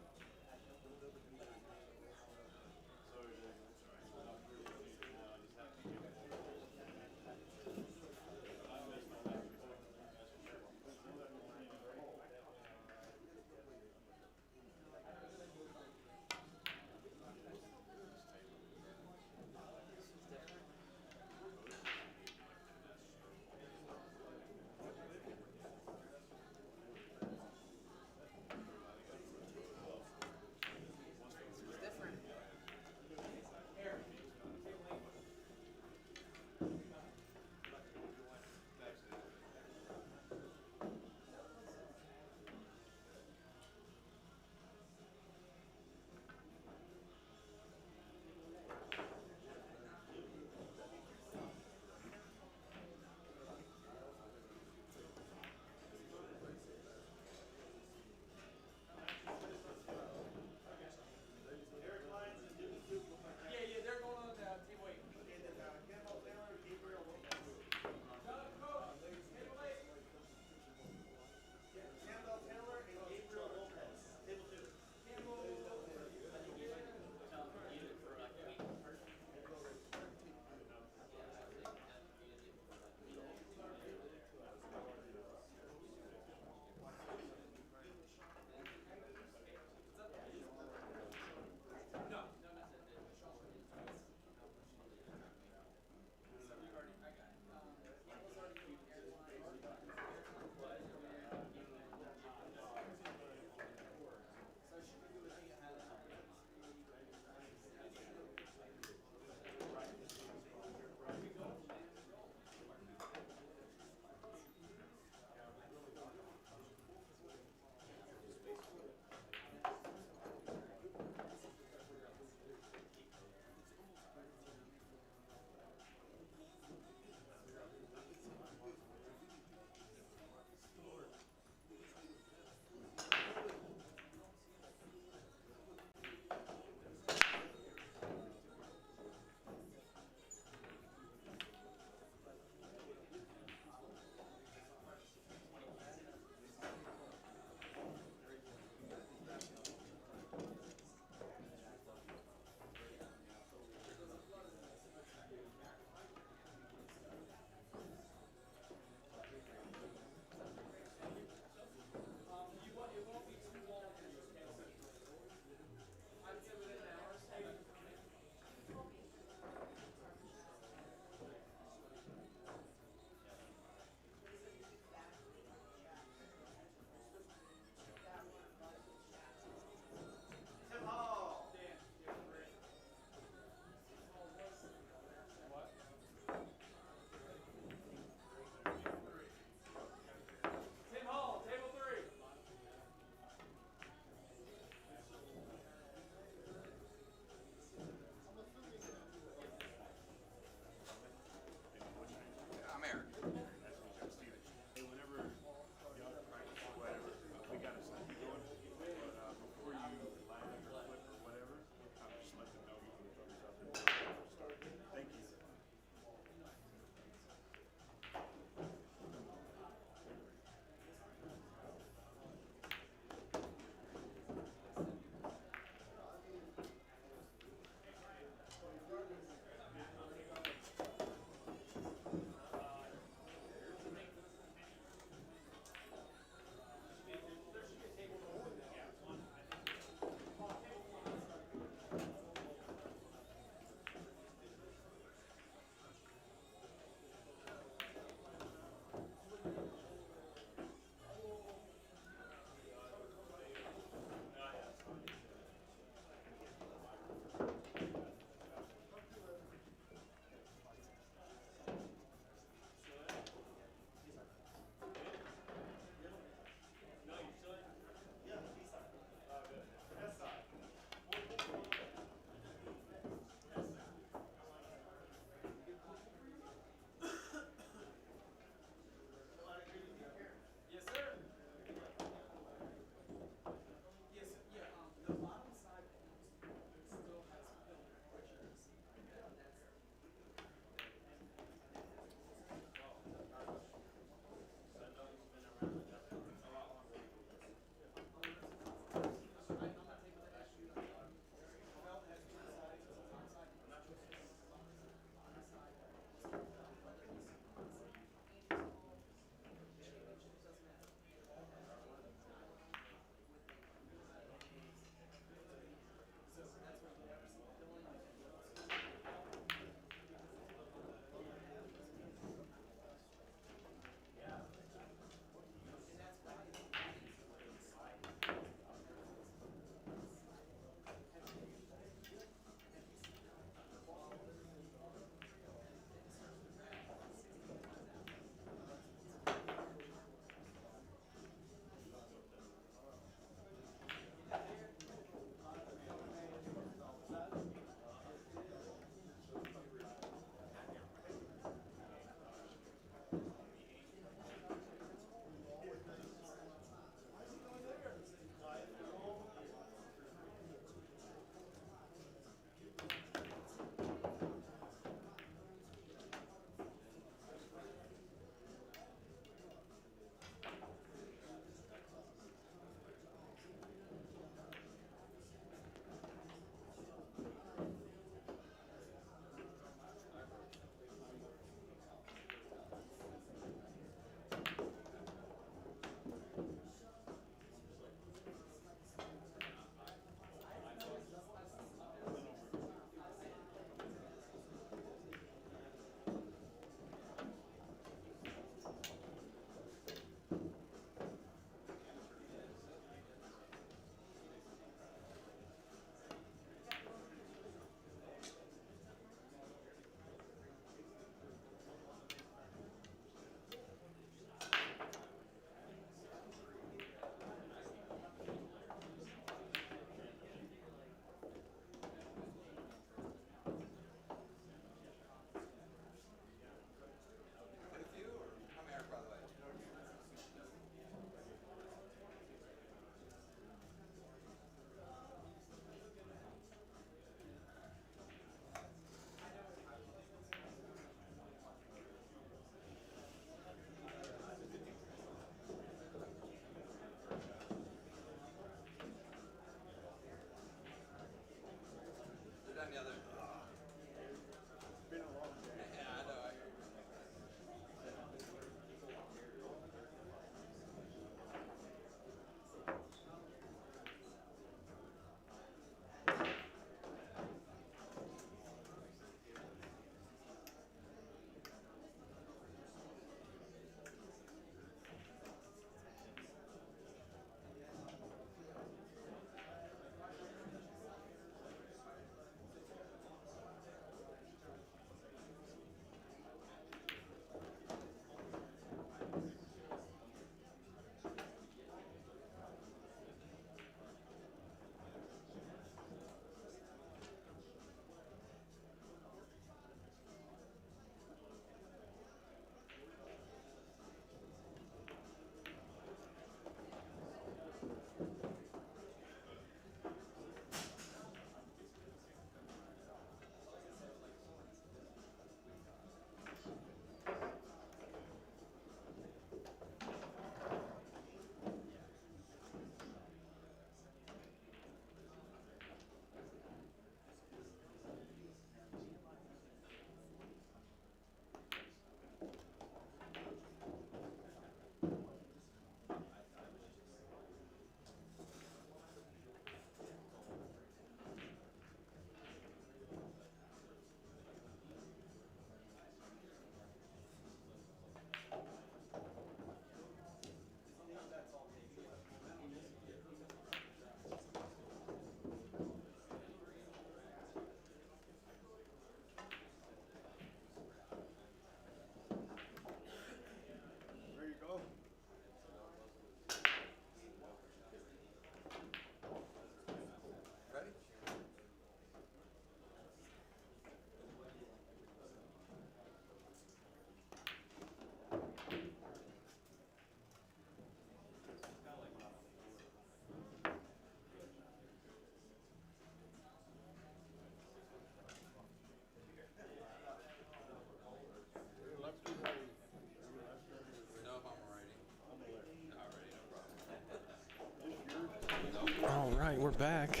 right, we're back.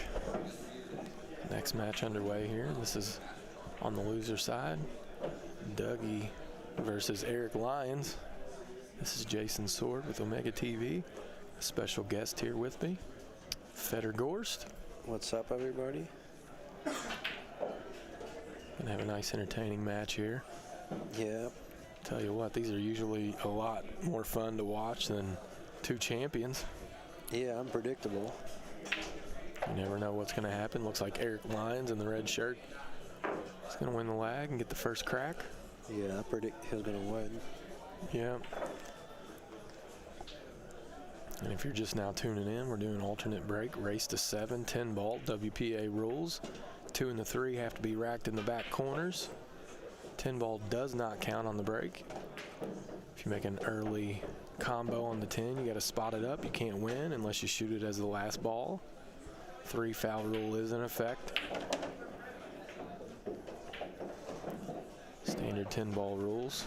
Next match underway here. This is on the loser side. Dougie versus Eric Lyons. This is Jason Sword with Omega TV. A special guest here with me, Feder Gorst. What's up, everybody? Gonna have a nice entertaining match here. Yeah. Tell you what, these are usually a lot more fun to watch than two champions. Yeah, unpredictable. You never know what's going to happen. Looks like Eric Lyons in the red shirt is going to win the lag and get the first crack. Yeah, I predict he's going to win. Yeah. And if you're just now tuning in, we're doing alternate break, race to 7, 10 ball, WPA rules. 2 and the 3 have to be racked in the back corners. 10 ball does not count on the break. If you make an early combo on the 10, you got to spot it up. You can't win unless you shoot it as the last ball. 3 foul rule is in effect. Standard 10 ball rules.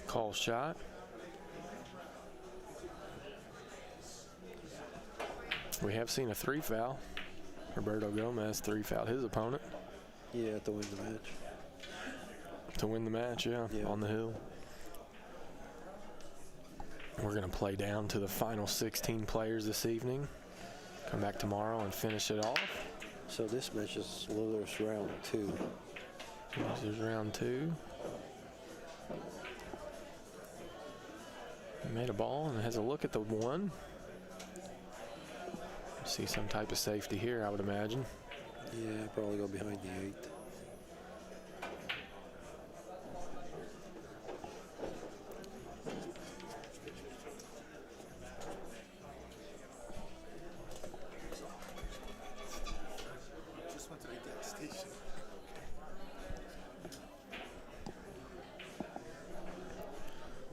Call shot. We have seen a 3 foul. Roberto Gomez 3 fouled his opponent. Yeah, to win the match. To win the match, yeah. On the hill. We're going to play down to the final 16 players this evening. Come back tomorrow and finish it off. So this match is losers round 2. Losers round 2. He made a ball and has a look at the 1. See some type of safety here, I would imagine. Yeah, probably go behind the 8.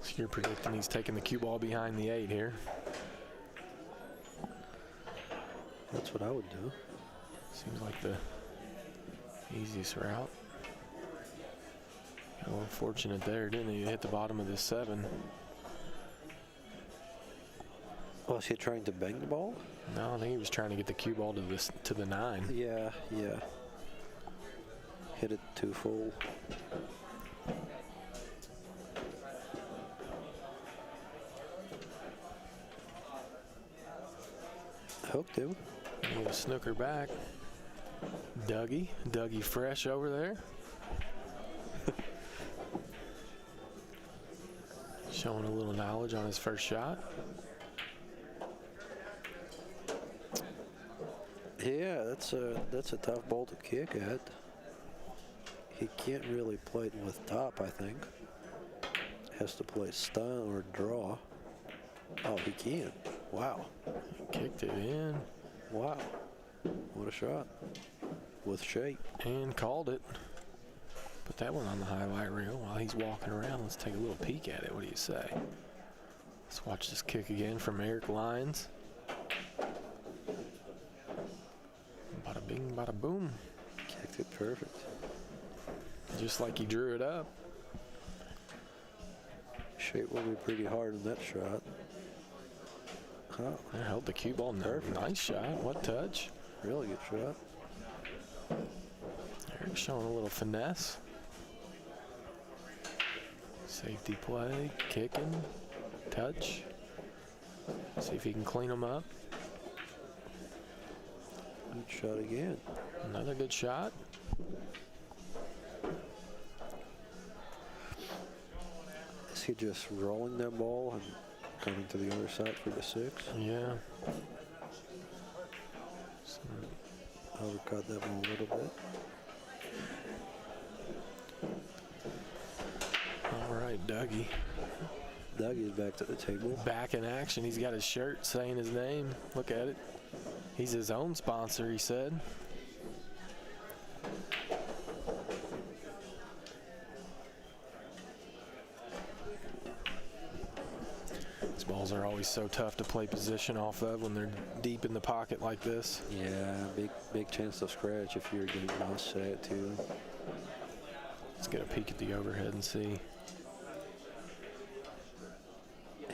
So you're predicting he's taking the cue ball behind the 8 here. That's what I would do. Seems like the easiest route. Got a little fortunate there, didn't he? Hit the bottom of this 7. Was he trying to bang the ball? No, I think he was trying to get the cue ball to the 9. Yeah. Hit it too full. Hooked him. Get a snooker back. Dougie fresh over there. Showing a little knowledge on his first shot. Yeah, that's a tough ball to kick at. He can't really play it with top, I think. Has to play stun or draw. Oh, he can. Wow. Kicked it in. Wow. What a shot. With shape. And called it. Put that one on the highlight reel while he's walking around. Let's take a little peek at it. What do you say? Let's watch this kick again from Eric Lyons. Bada bing, bada boom. Kicked it perfect. Just like he drew it up. Shape will be pretty hard in that shot. Oh, I held the cue ball. Perfect. Nice shot. What touch. really good shot. Eric showing a little finesse. Safety play, kicking, touch. See if he can clean them up. Good shot again. Another good shot. Is he just rolling that ball and coming to the other side for the 6? Yeah. Overcut that ball a little bit. All right, Dougie. Dougie's back to the table. Back in action. He's got his shirt saying his name. Look at it. He's his own sponsor, he said. These balls are always so tough to play position off of when they're deep in the pocket like this. Yeah, big chance to scratch if you're getting one set too. Let's get a peek at the overhead and see.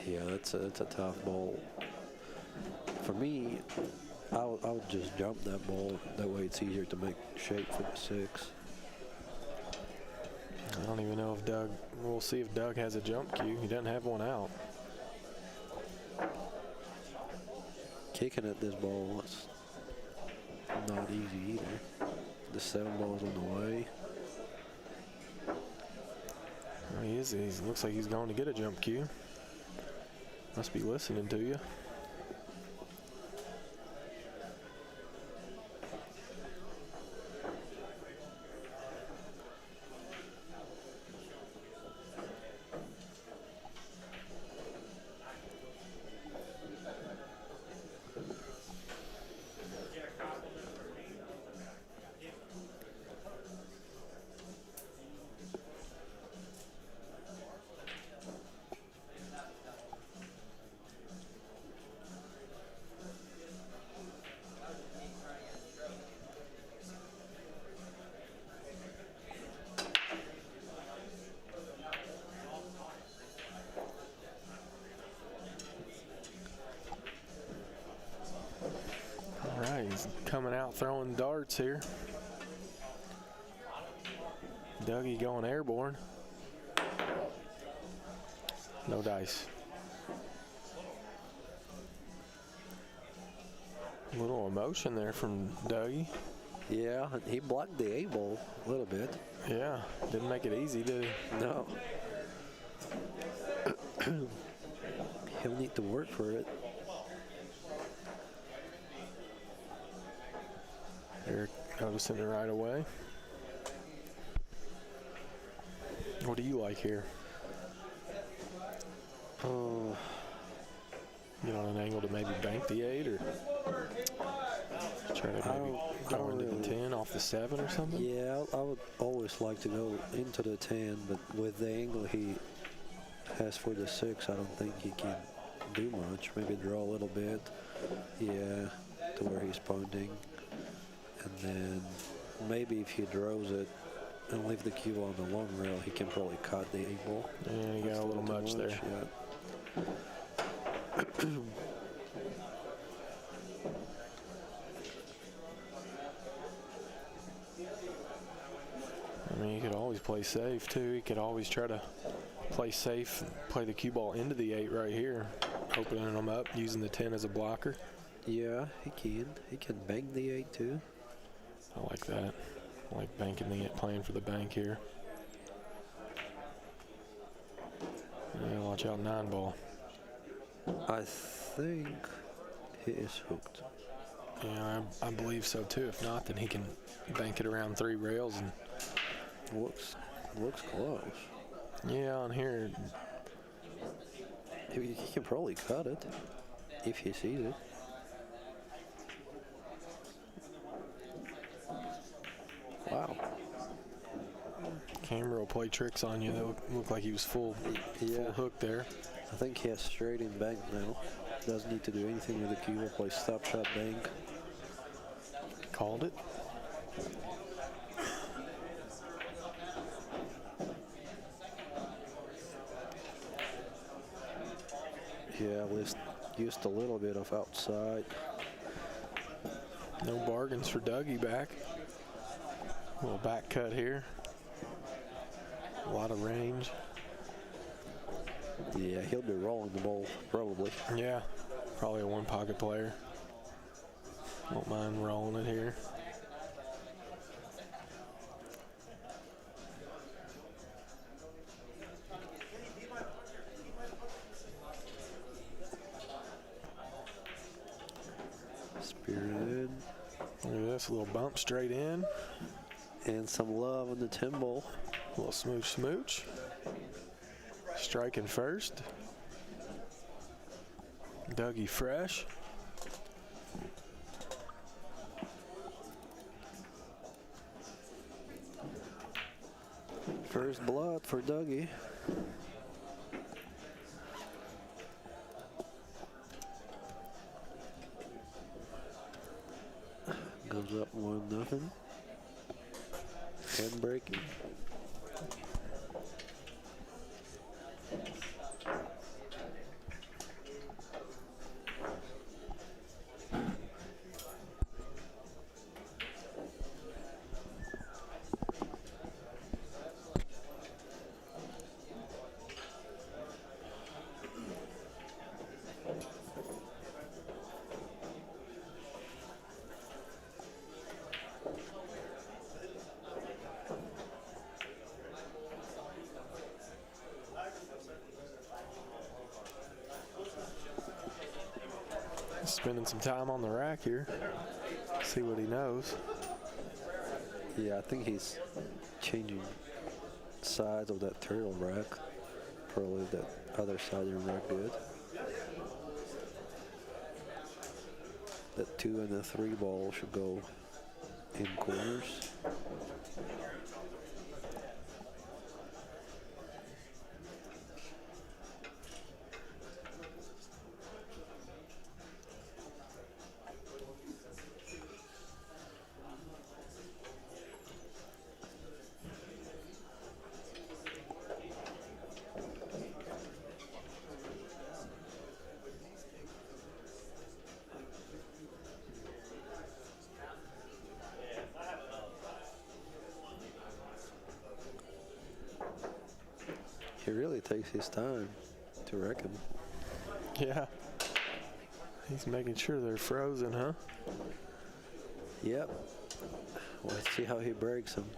Yeah, that's a tough ball. For me, I would just jump that ball. That way it's easier to make shape for the 6. I don't even know if Doug. We'll see if Doug has a jump cue. He doesn't have one out. Kicking at this ball is not easy either. The 7 ball's on the way. Well, he is. He looks like he's going to get a jump cue. Must be listening to you. He's coming out throwing darts here. Dougie going airborne. No dice. A little emotion there from Dougie. Yeah, he blocked the 8 ball a little bit. Yeah, didn't make it easy, did he? No. He'll need to work for it. Eric noticing it right away. What do you like here? Get on an angle to maybe bank the 8 or try to maybe go into the 10 off the 7 or something? Yeah, I would always like to go into the 10, but with the angle he has for the 6, I don't think he can do much. Maybe draw a little bit. Yeah, to where he's pointing. And then maybe if he draws it and leave the cue on the long rail, he can probably cut the 8 ball. Yeah, he got a little much there. Yeah. I mean, he could always play safe too. He could always try to play safe, play the cue ball into the 8 right here, opening them up, using the 10 as a blocker. Yeah, he can. He can bank the 8 too. I like that. I like banking the 8, playing for the bank here. Yeah, watch out, 9 ball. I think he is hooked. Yeah, I believe so too. If not, then he can bank it around 3 rails and Looks close. yeah, on here. He can probably cut it if he sees it. Wow. Camera will play tricks on you. That looked like he was full hook there. I think he has straight in bank now. Doesn't need to do anything with the cue. Will play stop shot bank. Called it. Yeah, used a little bit of outside. No bargains for Dougie back. Little back cut here. A lot of range. Yeah, he'll be rolling the ball probably. Yeah, probably a 1 pocket player. Won't mind rolling it here. Spirited. Look at this, a little bump straight in. And some love on the 10 ball. A little smooch. Striking first. Dougie fresh. First blood for Dougie. Goes up 1-0. And breaking. spending some time on the rack here. See what he knows. Yeah, I think he's changing sides of that turtle rack. Probably that other side of the rack good. That 2 and the 3 ball should go in corners. He really takes his time to reckon. Yeah. He's making sure they're frozen, huh? Yep. Let's see how he breaks them.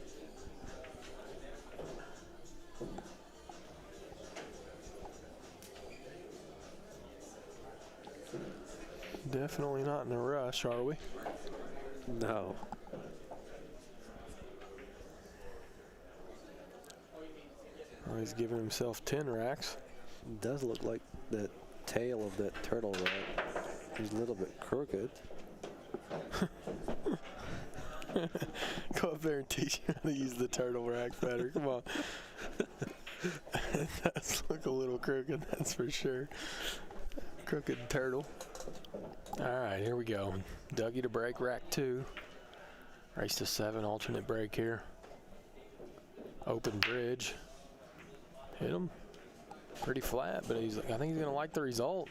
Definitely not in a rush, are we? No. Oh, he's giving himself 10 racks. It does look like that tail of that turtle rack is a little bit crooked. Go up there and teach him how to use the turtle rack better. Come on. It does look a little crooked, that's for sure. Crooked turtle. All right, here we go. Dougie to break rack 2. Race to 7, alternate break here. Open bridge. Hit him. Pretty flat, but I think he's going to like the result.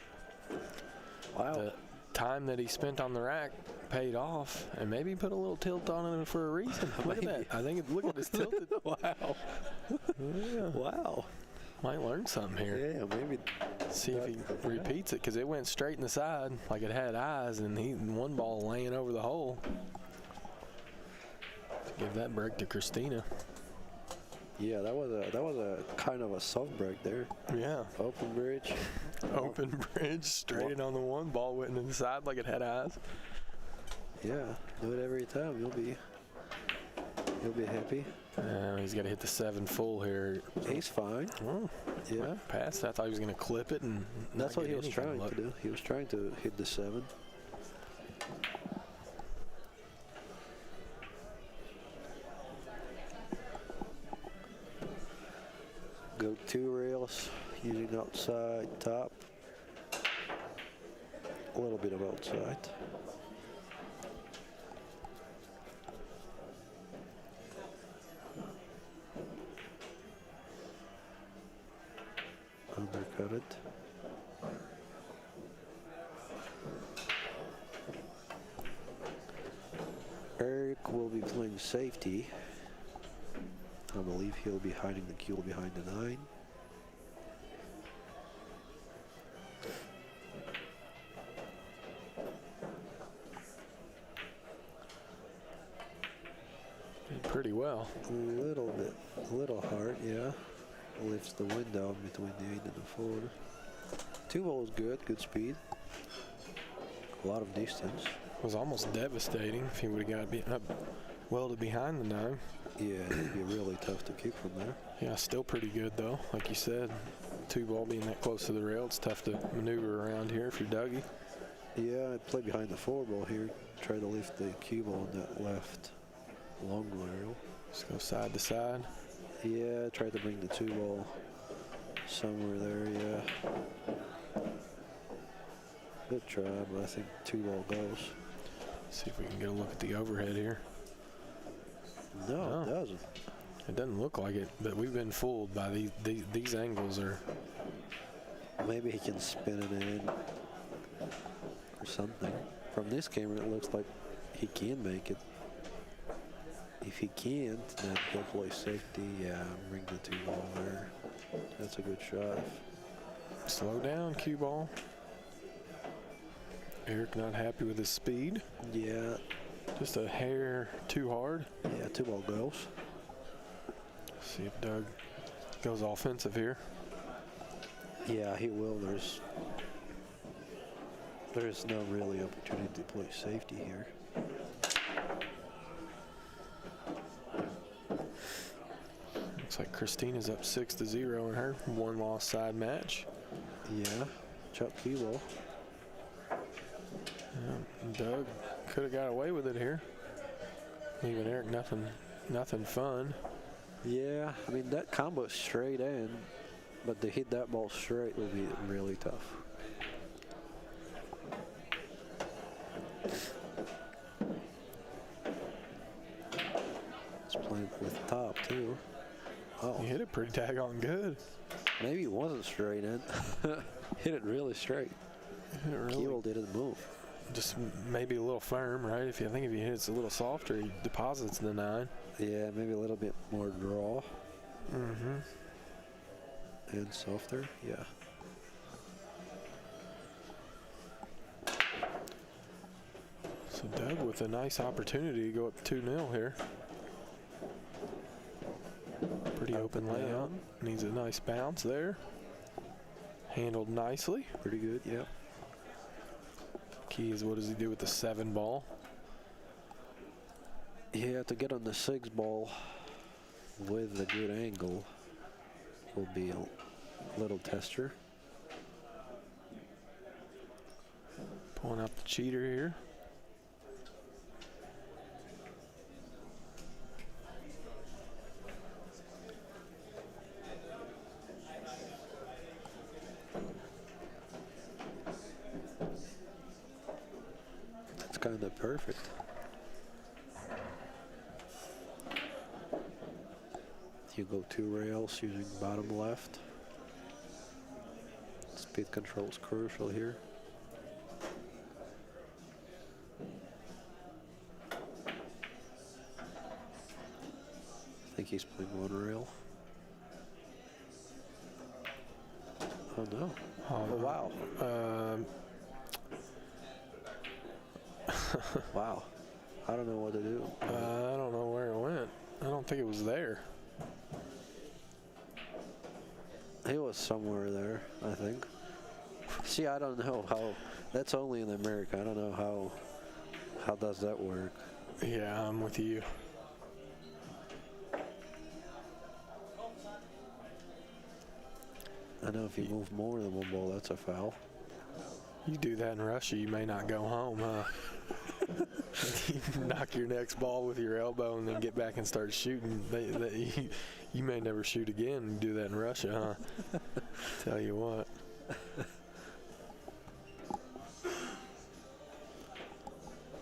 Wow. The time that he spent on the rack paid off, and maybe put a little tilt on it for a reason. Look at that. I think look at this tilted. Wow. Yeah. Wow. Might learn something here. Yeah, maybe. See if he repeats it, because it went straight in the side like it had eyes, and one ball laying over the hole. Give that break to Christina. Yeah, that was a kind of a soft break there. Yeah. Open bridge. Open bridge, straight on the one. Ball went in the side like it had eyes. Yeah, do it every time. You'll be happy. He's got to hit the 7 full here. He's fine. Oh, Yeah. well, passed. I thought he was going to clip it, and That's not what get he was anything trying look. to do. He was trying to hit the 7. Go 2 rails using outside top. A little bit of outside. Undercut it. Eric will be playing safety. I believe he'll be hiding the cue behind the 9. Did pretty well. A little hard, yeah. Lifts the wind down between the 8 and the 4. 2 balls good speed. A lot of distance. It was almost devastating if he would have got welded behind the 9. Yeah, it'd be really tough to kick from there. Yeah, still pretty good though. Like you said, 2 ball being that close to the rail, it's tough to maneuver around here if you're Dougie. Yeah, I'd play behind the 4 ball here. Try to lift the cue ball on that left long rail. Just go side to side. Yeah, try to bring the 2 ball somewhere there, yeah. Good try, but I think 2 ball goes. See if we can get a look at the overhead here. No, it doesn't. It doesn't look like it, but we've been fooled by these angles are. Maybe he can spin it in or something. From this camera, it looks like he can make it. If he can't, then he'll play safety. Yeah, bring the 2 ball there. That's a good shot. Slow down, cue ball. Eric not happy with his speed. Yeah. Just a hair too hard. Yeah, 2 ball goes. See if Doug goes offensive here. Yeah, he will. There's no really opportunity to play safety here. Looks like Christina's up 6-0 in her one-loss side match. Yeah, Chuck Kilo. Yeah, Doug could have got away with it here. Even Eric, nothing fun. Yeah, I mean, that combo straight in, but to hit that ball straight would be really tough. It's playing with top, too. Oh, He hit it pretty daggone good. maybe it wasn't straight in. Hit it really straight. Hit it really, Kilo didn't move. just maybe a little firm, right? I think if he hits a little softer, he deposits the 9. Yeah, maybe a little bit more draw Mm-hmm. and softer. Yeah. So Doug with a nice opportunity to go up 2-0 here. Pretty open Up and layout. down. Needs a nice bounce there. Handled nicely. Pretty good, yeah. Key is, what does he do with the 7 ball? Yeah, to get on the 6 ball with a good angle will be a little tester. Pulling out the cheater here. That's kind of perfect. You go 2 rails using bottom left. Speed control is crucial here. I think he's playing 1 rail. Oh no. Oh wow. Wow. I don't know what to do. I don't know where it went. I don't think it was there. He was somewhere there, I think. See, I don't know how. That's only in America. I don't know how does that work. Yeah, I'm with you. I know if you move more than 1 ball, that's a foul. You do that in Russia, you may not go home, huh? You knock your next ball with your elbow and then get back and start shooting. You may never shoot again. You do that in Russia, huh? Tell you what.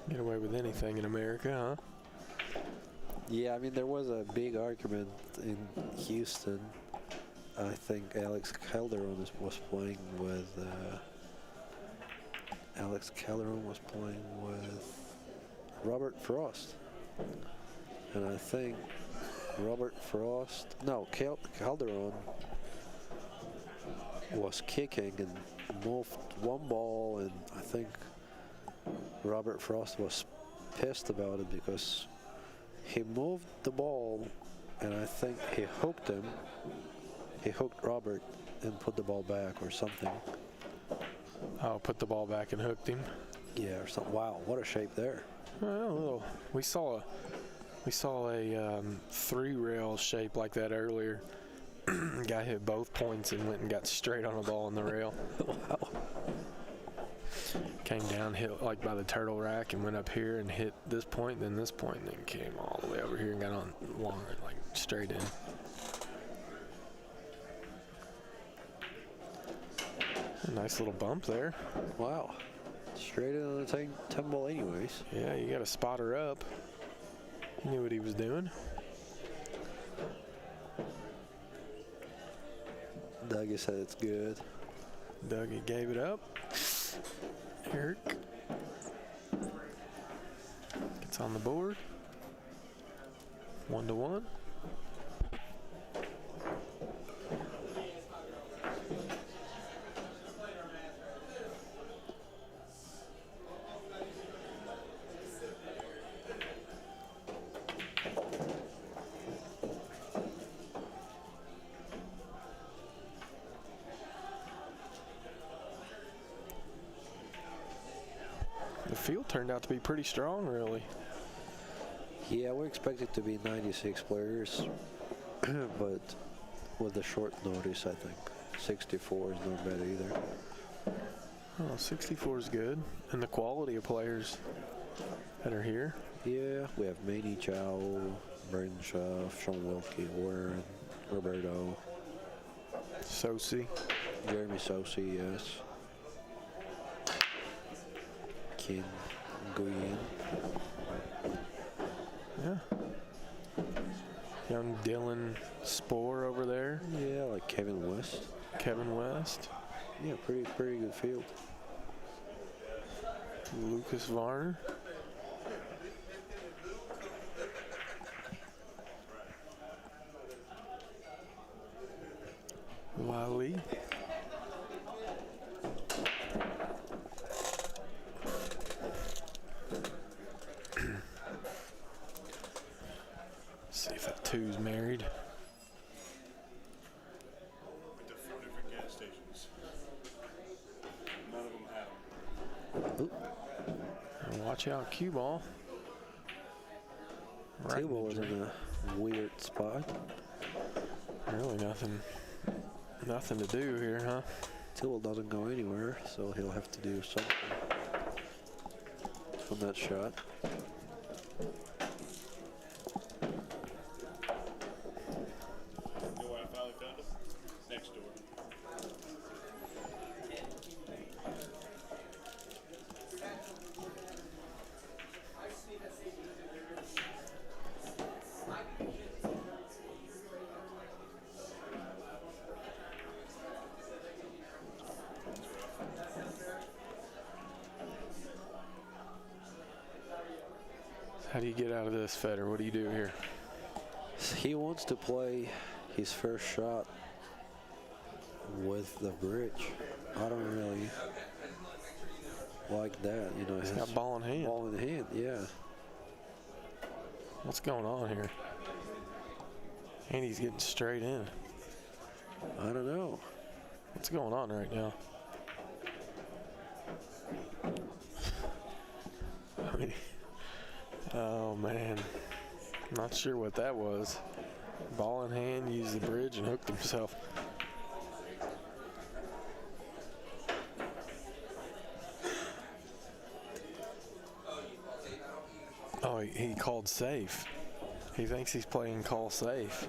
Get away with anything in America, huh? Yeah, I mean, there was a big argument in Houston. I think Alex Calderon was playing with. Robert Frost. And I think Robert Frost. No, Calderon was kicking and moved 1 ball, and I think Robert Frost was pissed about it because he moved the ball, and I think he hooked him. He hooked Robert and put the ball back or something. Oh, put the ball back and hooked him. Yeah, or something. Wow, what a shape there. Well, we saw a 3-rail shape like that earlier. Guy hit both points and went and got straight on the ball in the rail. Wow. Came down, hit like by the turtle rack, and went up here and hit this point, then this point, and then came all the way over here and got on longer, like straight in. A nice little bump there. Wow. Straight in on the 10 ball anyways. Yeah, you got to spot her up. He knew what he was doing. Dougie said it's good. Dougie gave it up. Eric gets on the board. 1-1. The field turned out to be pretty strong, really. Yeah, we expect it to be 96 players, but with a short notice, I think 64 is not bad either. Oh, 64 is good. And the quality of players that are here. Yeah, we have Manny Chow, Brandon Shuff, Sean Wilkie, Warren, Roberto, Sosi. Jeremy Sosi, yes. Ken Nguyen. Yeah. Young Dylan Spoor over there. Yeah, like Kevin West. Kevin West. Yeah, pretty good field. Lucas Varner. Wiley. See if that two's married. Went to 4 different gas stations. None of them had them. Oop, And watch out, cue ball. Table in the was in drain. a weird spot. Really nothing to do here, huh? Tibble doesn't go anywhere, so he'll have to do something on that shot. You know where I finally found them? Next door. How do you get out of this, Feder? What do you do here? He wants to play his first shot with the bridge. I don't really like that, you know. He's his got ball in hand. Ball in hand, yeah. What's going on here? And he's getting straight in. I don't know. What's going on right now? I mean, oh man, not sure what that was. Ball in hand, used the bridge and hooked himself. Oh, he called safe. He thinks he's playing call safe.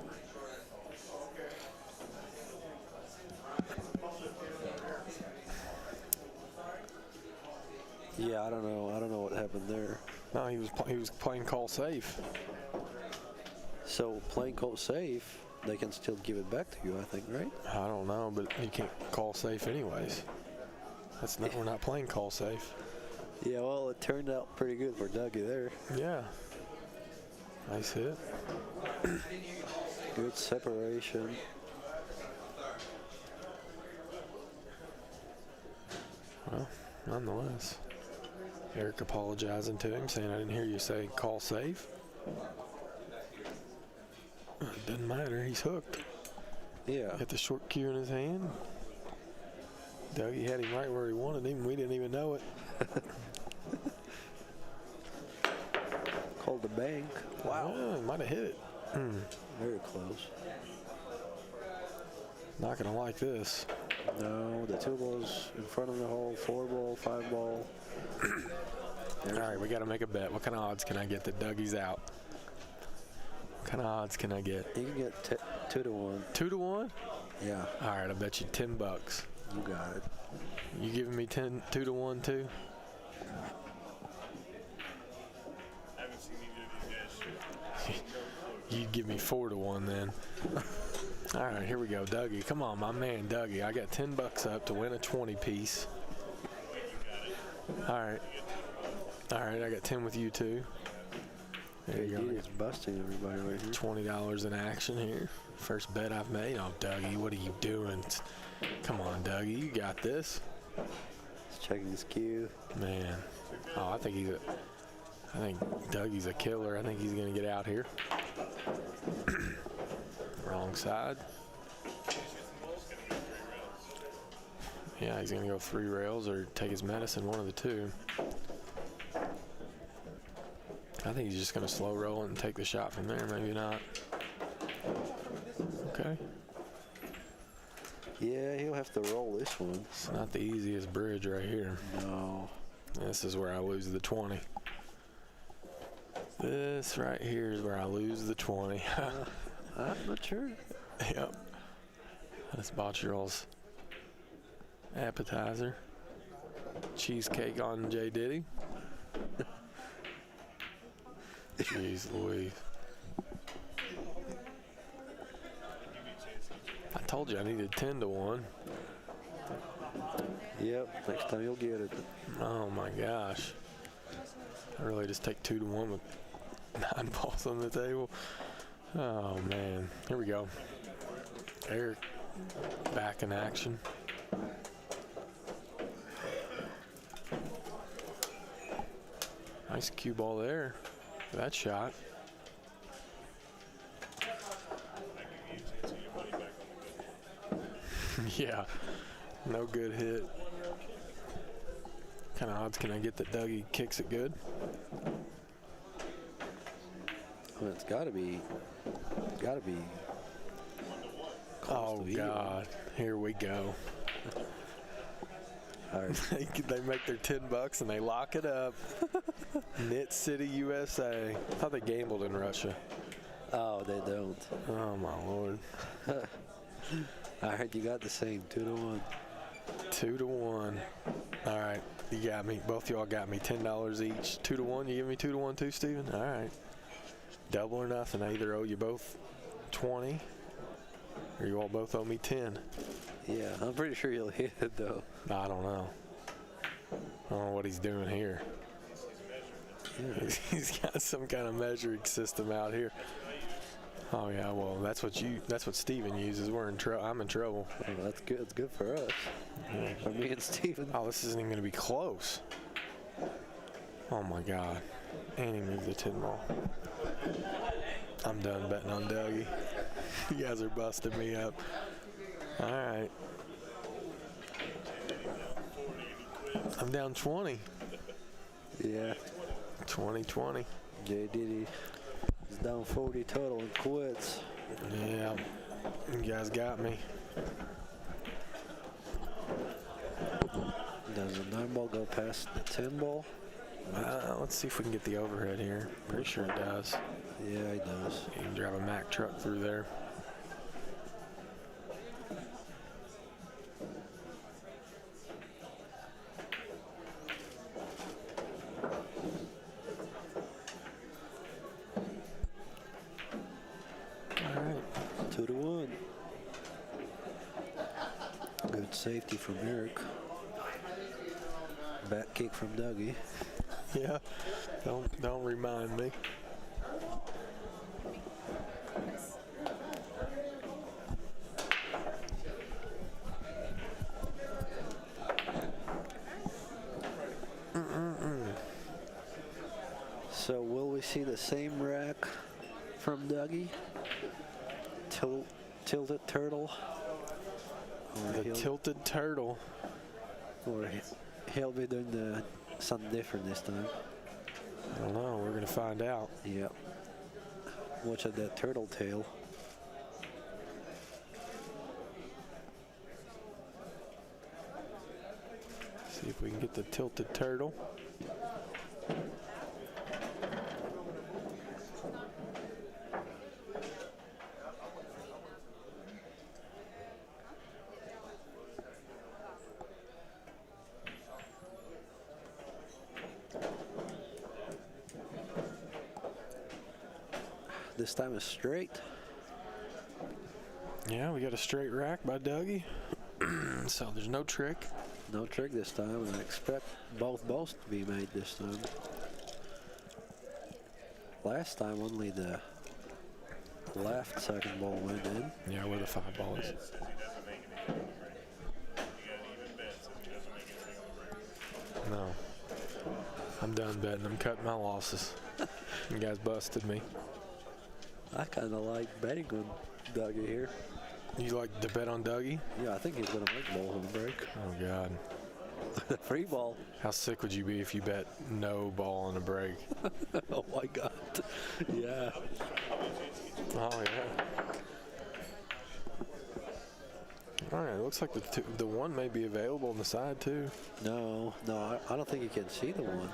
Yeah, I don't know. I don't know what happened there. No, he was playing call safe. So playing call safe, they can still give it back to you, I think, right? I don't know, but you can't call safe anyways. That's not. We're not playing call safe. Yeah, well, it turned out pretty good for Dougie there. Yeah. Nice hit. Good separation. Well, nonetheless. Eric apologizing to him, saying, I didn't hear you say call safe. It doesn't matter. He's hooked. Yeah. Got the short cue in his hand. Dougie had him right where he wanted him. We didn't even know it. Called the bank. Wow. Yeah, might have hit it. Very close. Not going to like this. No, the 2 balls in front of the hole, 4 ball, 5 ball. All right, we got to make a bet. What kind of odds can I get that Dougie's out? What kind of odds can I get? You can get 2 to 1. 2 to 1? Yeah, All right, I bet you $10. you got it. You giving me 2 to 1 too? I haven't seen either of these guys shoot. You'd give me 4 to 1 then. All right, here we go, Dougie. Come on, my man, Dougie. I got $10 up to win a 20 piece. All right. All right, I got 10 with you too. There you go. He's busting everybody right here. $20 in action here. First bet I've made. Oh, Dougie, what are you doing? Come on, Dougie, you got this. He's checking his cue. Man. Oh, I think Dougie's a killer. I think he's gonna get out here. Wrong side. Yeah, he's gonna go 3 rails or take his medicine, one of the two. I think he's just going to slow roll and take the shot from there. Maybe not. Okay. Yeah, he'll have to roll this one. It's not the easiest bridge right here. No. This is where I lose the 20. This right here is where I lose the 20. I'm not sure. Yep. That's Bocciol's appetizer. Cheesecake on J. Diddy. Jeez Louise. I told you I needed 10 to 1. Yep, next time you'll get it. Oh my gosh. I really just take 2 to 1 with 9 balls on the table. Oh man. Here we go. Eric back in action. Nice cue ball there. That shot. Yeah, no good hit. What kind of odds can I get that Dougie kicks it good? Well, it's got to be. Oh God, here we go. All right. They make their $10 and they lock it up. Knit City, USA. I thought they gambled in Russia. Oh, they don't. Oh my Lord. All right, you got the same 2 to 1. 2 to 1. All right, you got me. Both y'all got me $10 each. 2 to 1. You give me 2 to 1 too, Steven? All right. Double or nothing. I either owe you both 20, or you all both owe me 10. Yeah, I'm pretty sure you'll hit it though. I don't know. I don't know what he's doing here. Yeah. He's got some kind of measuring system out here. Oh yeah, well that's what Steven uses. We're in trouble. I'm in trouble. Oh, that's good. It's good for us. Yeah. For me and Steven. Oh, this isn't even going to be close. Oh my God. And he moved the 10 ball. I'm done betting on Dougie. You guys are busting me up. All right. I'm down 20. Yeah. 20-20. J. Diddy is down 40 total and quits. Yeah. You guys got me. Does the 9 ball go past the 10 ball? Let's see if we can get the overhead here. Pretty sure it does. Yeah, it does. You can drive a Mack truck through there. All right. 2 to 1. Good safety from Eric. Back kick from Dougie. Yeah. Don't remind me. So will we see the same rack from Dougie? Tilted turtle? Or The tilted turtle. or he'll be doing something different this time. I don't know. We're going to find out. Yep. Watch out that turtle tail. See if we can get the tilted turtle. This time is straight. Yeah, we got a straight rack by Dougie. So there's no trick. No trick this time, and I expect both balls to be made this time. Last time only the left second ball went in. Yeah, where the 5 ball is. No. I'm done betting. I'm cutting my losses. You guys busted me. I kind of like betting on Dougie here. You like to bet on Dougie? Yeah, I think he's going to make ball on the break. Oh, God. The free ball. How sick would you be if you bet no ball on a break? Oh my God. Yeah. Oh yeah. All right, it looks like the one may be available on the side too. No, I don't think you can see the one.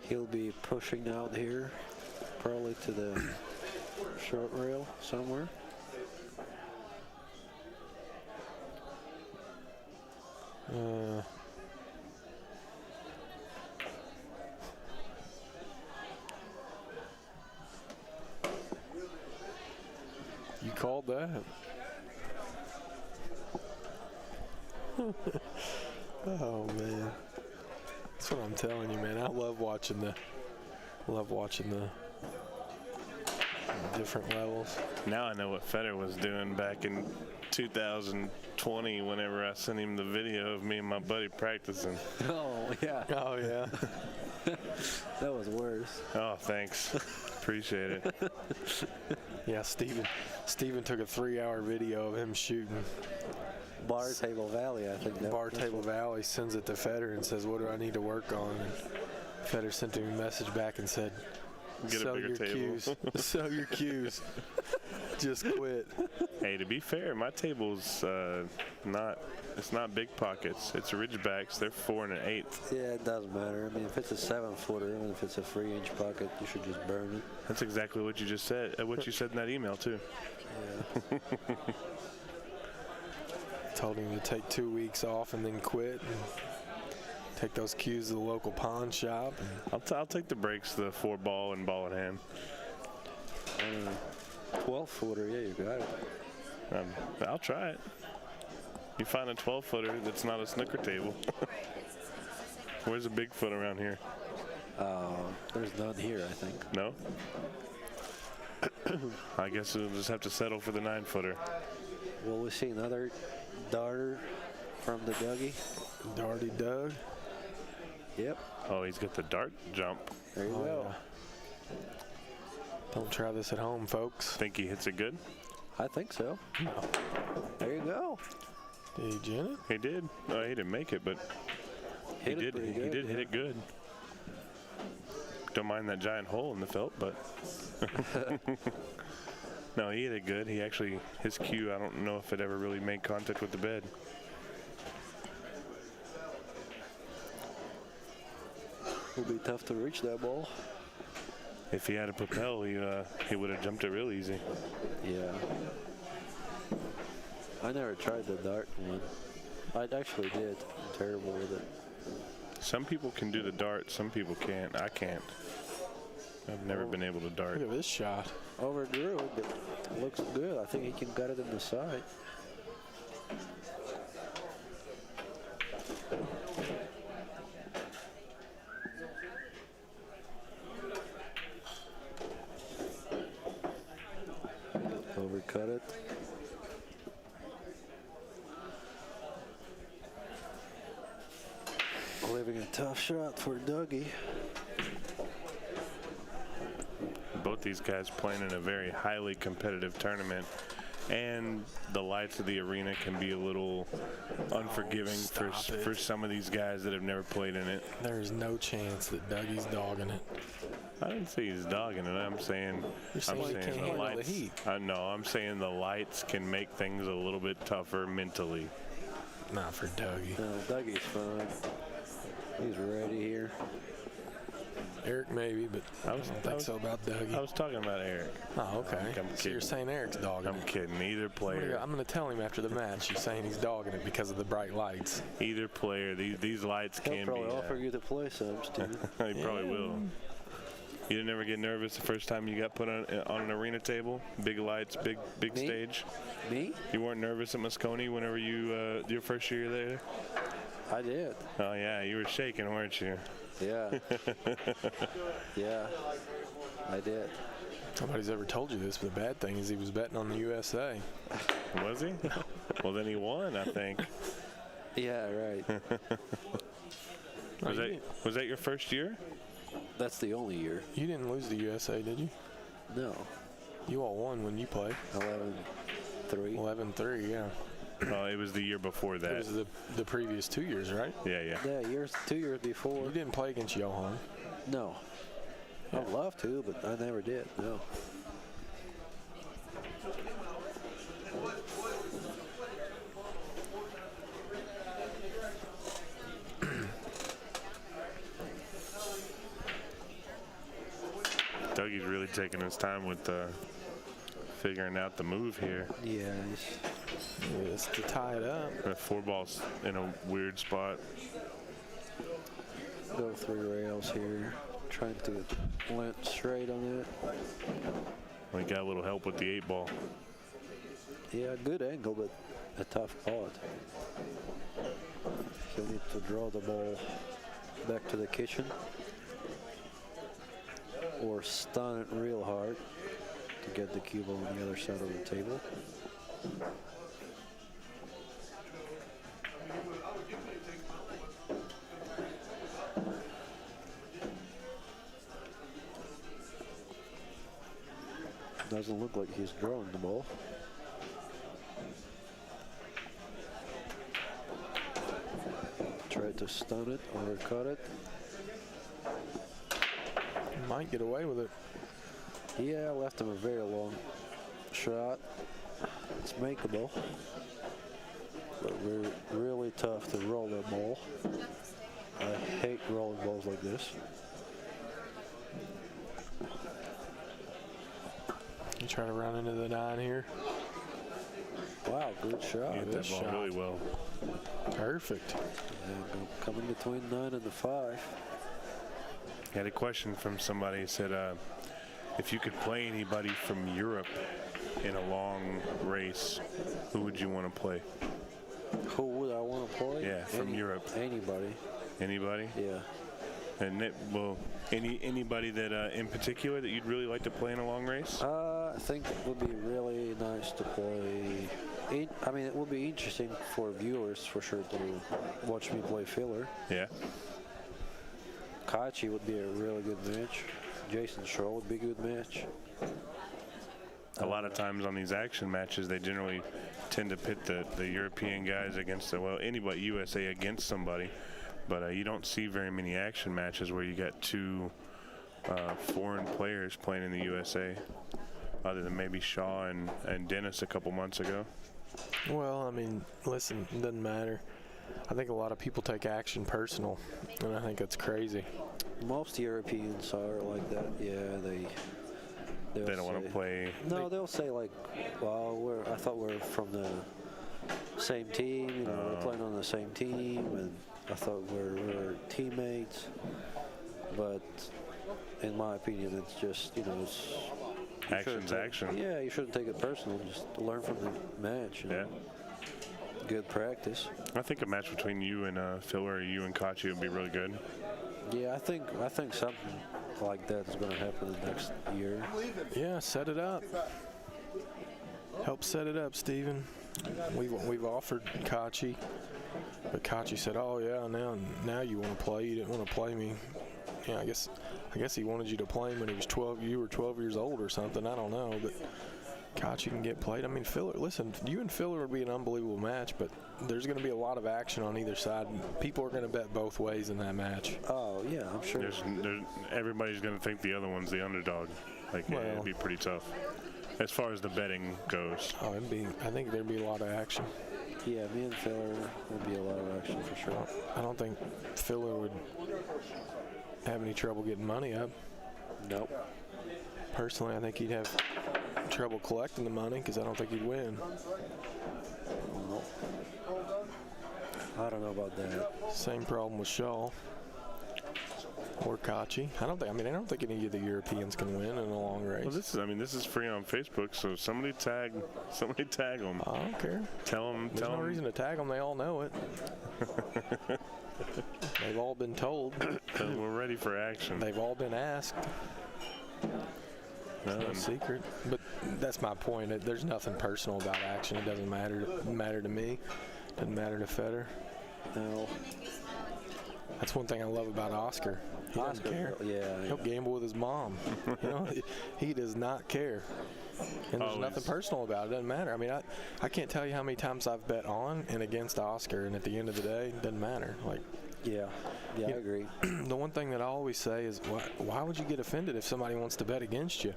He'll be pushing out here, probably to the short rail somewhere. You called that? Oh man, that's what I'm telling you, man. I love watching the different levels. Now I know what Federer was doing back in 2020 whenever I sent him the video of me and my buddy practicing. Oh, yeah. Oh yeah. That was worse. Oh, thanks. Appreciate it. Yeah, Steven took a 3-hour video of him shooting. Bar Table Valley, I think. Bar Table Valley, sends it to Federer and says, "What do I need to work on?" And Federer sent him a message back and said, Get a "Sell bigger your table." cues. Sell your cues. Just quit." Hey, to be fair, my table's it's not big pockets. It's ridgebacks. They're 4 1/8. Yeah, it doesn't matter. I mean, if it's a 7-footer, even if it's a 3-inch pocket, you should just burn it. That's exactly what you just said. What you said in that email too. Yeah. Told him to take 2 weeks off and then quit and take those cues to the local pawn shop. I'll take the breaks, the 4-ball and ball in hand. 12-footer, yeah, you got it. I'll try it. You find a 12-footer that's not a snooker table. Where's a big foot around here? There's none here, I think. No? I guess we'll just have to settle for the 9-footer. Will we see another darter from the Dougie? Darty Doug. Yep. Oh, he's got the dart jump. There you go. Yeah. Don't try this at home, folks. Think he hits it good? I think so. There you go. Did he gin it? He did. No, he didn't make it, but he Hit it did. pretty He good, did hit yeah. it good. Don't mind that giant hole in the felt, but no, he hit it good. He actually, his cue, I don't know if it ever really made contact with the bed. It'll be tough to reach that ball. If he had a propel, he would have jumped it real easy. Yeah. I never tried the dart one. I actually did. I'm terrible with it. Some people can do the dart, some people can't. I can't. I've never been able to dart. Look at this shot. Overdrew it, but it looks good. I think he can gut it in the side. Overcut it. Leaving a tough shot for Dougie. Both these guys playing in a very highly competitive tournament, and the lights of the arena can be a little unforgiving for some of these guys that have never played in it. There's no chance that Dougie's dogging it. I didn't say he's dogging it. I'm saying You're saying he can't the handle the lights. heat. No, I'm saying the lights can make things a little bit tougher mentally. Not for Dougie. No, Dougie's fine. He's ready here. Eric maybe, but I don't think so about Dougie. I was talking about Eric. Oh, okay. I'm So kidding. you're saying Eric's dogging I'm it. kidding. Either player. I'm going to tell him after the match. You're saying he's dogging it because of the bright lights. Either player. These lights He'll can probably be. offer you to play some, Steve. He probably will. You didn't ever get nervous the first time you got put on an arena table? Big lights, big Me? stage. Me? You weren't nervous at Moscone whenever you your first year there? I did. Oh yeah, you were shaking, weren't you? Yeah. Yeah. I did. Nobody's ever told you this, but the bad thing is he was betting on the USA. Was he? Well, then he won, I think. Yeah, right. Oh, Was that your first year? That's the only year. You didn't lose the USA, did you? No. You all won when you played. 11-3. 11-3, yeah. Oh, it was the year before It that. was the previous 2 years, right? Yeah. Yeah, 2 years before. You didn't play against Johan. No. I'd love to, but I never did. No. Dougie's really taking his time with figuring out the move here. Yeah. It's to tie it up. The 4-ball's in a weird spot. Go 3 rails here. Trying to land straight on it. We got a little help with the 8-ball. Yeah, good angle, but a tough pot. He'll need to draw the ball back to the kitchen or stun it real hard to get the cube on the other side of the table. Doesn't look like he's drawing the ball. Tried to stun it, undercut it. Might get away with it. Yeah, left him a very long shot. It's makeable, but really tough to roll that ball. I hate rolling balls like this. You try to run into the 9 here. Wow, good shot. Hit that ball really well. Perfect. And coming between 9 and the 5. I had a question from somebody. Said, if you could play anybody from Europe in a long race, who would you want to play? Who would I want to play? Yeah, from Europe. Anybody. Anybody? Yeah. And anybody that in particular that you'd really like to play in a long race? I think it would be really nice to play. I mean, it would be interesting for viewers for sure to watch me play filler. Yeah. Kachi would be a really good match. Jason Shaw would be a good match. A lot of times on these action matches, they generally tend to pit the European guys against anybody USA against somebody. But you don't see very many action matches where you got 2 foreign players playing in the USA, other than maybe Shaw and Dennis a couple months ago. Well, I mean, listen, it doesn't matter. I think a lot of people take action personal, and I think that's crazy. Most Europeans are like that. Yeah, They don't want to play. No, they'll say like, "Well, I thought we're from the same team. You know, we're playing on the same team, and I thought we're teammates." But in my opinion, it's just it's Action's action. Yeah, you shouldn't take it personal. Just learn from the match. Yeah. Good practice. I think a match between you and Filler or you and Kachi would be really good. Yeah, I think something like that is going to happen the next year. Yeah, set it up. Help set it up, Steven. We've offered Kachi, but Kachi said, "Oh yeah, now you want to play? You didn't want to play me." Yeah, I guess he wanted you to play him when he was 12. You were 12 years old or something. I don't know, but Kachi can get played. I mean, Filler. Listen, you and Filler would be an unbelievable match, but there's going to be a lot of action on either side. People are going to bet both ways in that match. Oh yeah, I'm sure. Everybody's going to think the other one's the underdog. It'd be pretty tough as far as the betting goes. Oh, I think there'd be a lot of action. Yeah, me and Filler would be a lot of action for sure. I don't think Filler would have any trouble getting money up. Nope. Personally, I think he'd have trouble collecting the money because I don't think he'd win. Nope. I don't know about that. Same problem with Shaw or Kachi. I don't think any of the Europeans can win in a long race. Well, this is free on Facebook, so somebody tag them. I don't care. Tell them. There's no reason to tag them. They all know it. They've all been told. We're ready for action. They've all been asked. No secret. But that's my point. There's nothing personal about action. It doesn't matter to me. Doesn't matter to Federer. No. That's one thing I love about Oscar. He doesn't care. Yeah. He'll gamble with his mom. You know, he does not care. And there's nothing personal about it. It doesn't matter. I mean, I can't tell you how many times I've bet on and against Oscar, and at the end of the day, it doesn't matter. Like, Yeah, I agree. the one thing that I always say is, why would you get offended if somebody wants to bet against you?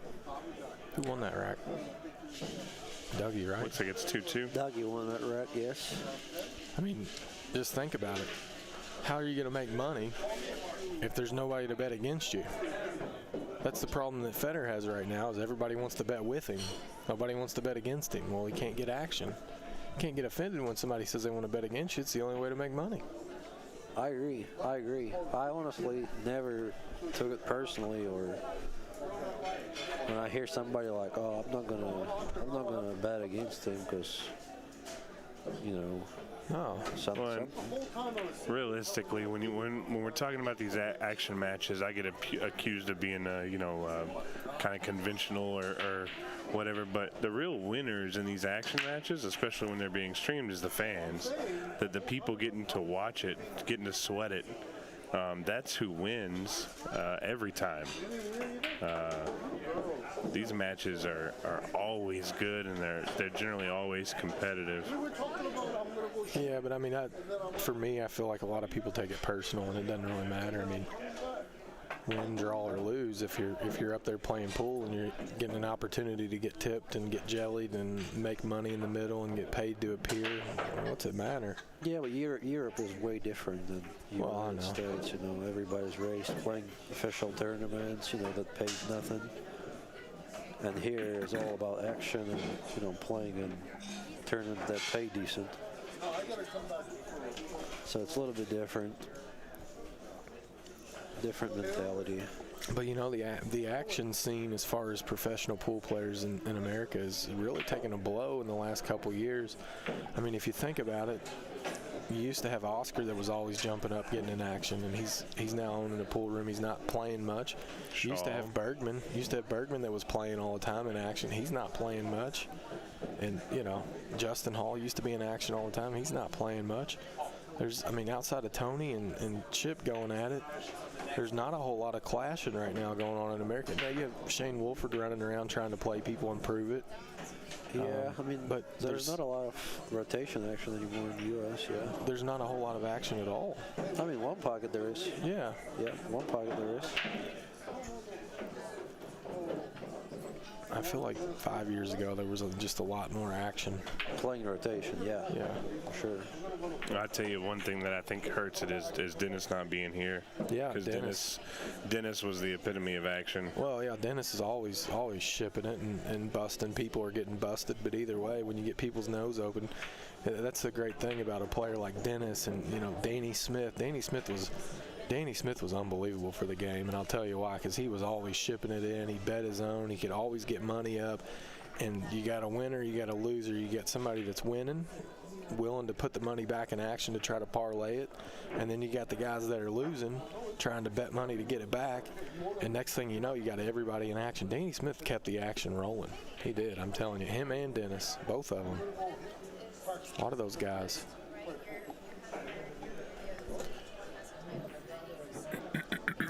Who won that rack? Dougie, right? Looks like it's 2-2. Dougie won that rack, yes. I mean, just think about it. How are you going to make money if there's nobody to bet against you? That's the problem that Federer has right now, is everybody wants to bet with him. Nobody wants to bet against him. Well, he can't get action. You can't get offended when somebody says they want to bet against you. It's the only way to make money. I agree. I honestly never took it personally, or when I hear somebody like, "Oh, I'm not gonna bet against him because, you know." No. Something. Realistically, when we're talking about these action matches, I get accused of being, kind of conventional or whatever. But the real winners in these action matches, especially when they're being streamed, is the fans. The people getting to watch it, getting to sweat it. That's who wins every time. These matches are always good, and they're generally always competitive. Yeah, but I mean, for me, I feel like a lot of people take it personal, and it doesn't really matter. I mean, win, draw, or lose, if you're up there playing pool and you're getting an opportunity to get tipped and get jellied and make money in the middle and get paid to appear, what's it matter? Yeah, but Europe is way different than United States. You know, everybody's raised playing official tournaments, you know, that pays nothing. And here is all about action and, you know, playing in tournaments that pay decent. So it's a little bit different mentality. But you know, the action scene as far as professional pool players in America is really taking a blow in the last couple years. I mean, if you think about it, you used to have Oscar that was always jumping up, getting in action, and he's now owning a pool room. He's not playing much. You used to have Bergman. That was playing all the time in action. He's not playing much. And you know, Justin Hall used to be in action all the time. He's not playing much. Outside of Tony and Chip going at it, there's not a whole lot of clashing right now going on in America. Now you have Shane Wolford running around trying to play people and prove it. Yeah, but there's not a lot of rotation action anymore in the U.S., yeah. There's not a whole lot of action at all. I mean, one pocket there is. Yeah. Yeah, one pocket there is. I feel like 5 years ago there was just a lot more action. Playing rotation, yeah. Yeah. For sure. I'll tell you one thing that I think hurts it is Dennis not being here. Yeah, because Dennis was the epitome of action. Well, yeah, Dennis is always shipping it and busting. People are getting busted, but either way, when you get people's nose open, that's the great thing about a player like Dennis and, you know, Danny Smith. Danny Smith was unbelievable for the game, and I'll tell you why, because he was always shipping it in. He bet his own. He could always get money up. And you got a winner, you got a loser. You got somebody that's winning, willing to put the money back in action to try to parlay it. And then you got the guys that are losing, trying to bet money to get it back. And next thing you know, you got everybody in action. Danny Smith kept the action rolling. He did, I'm telling you. Him and Dennis, both of them. A lot of those guys.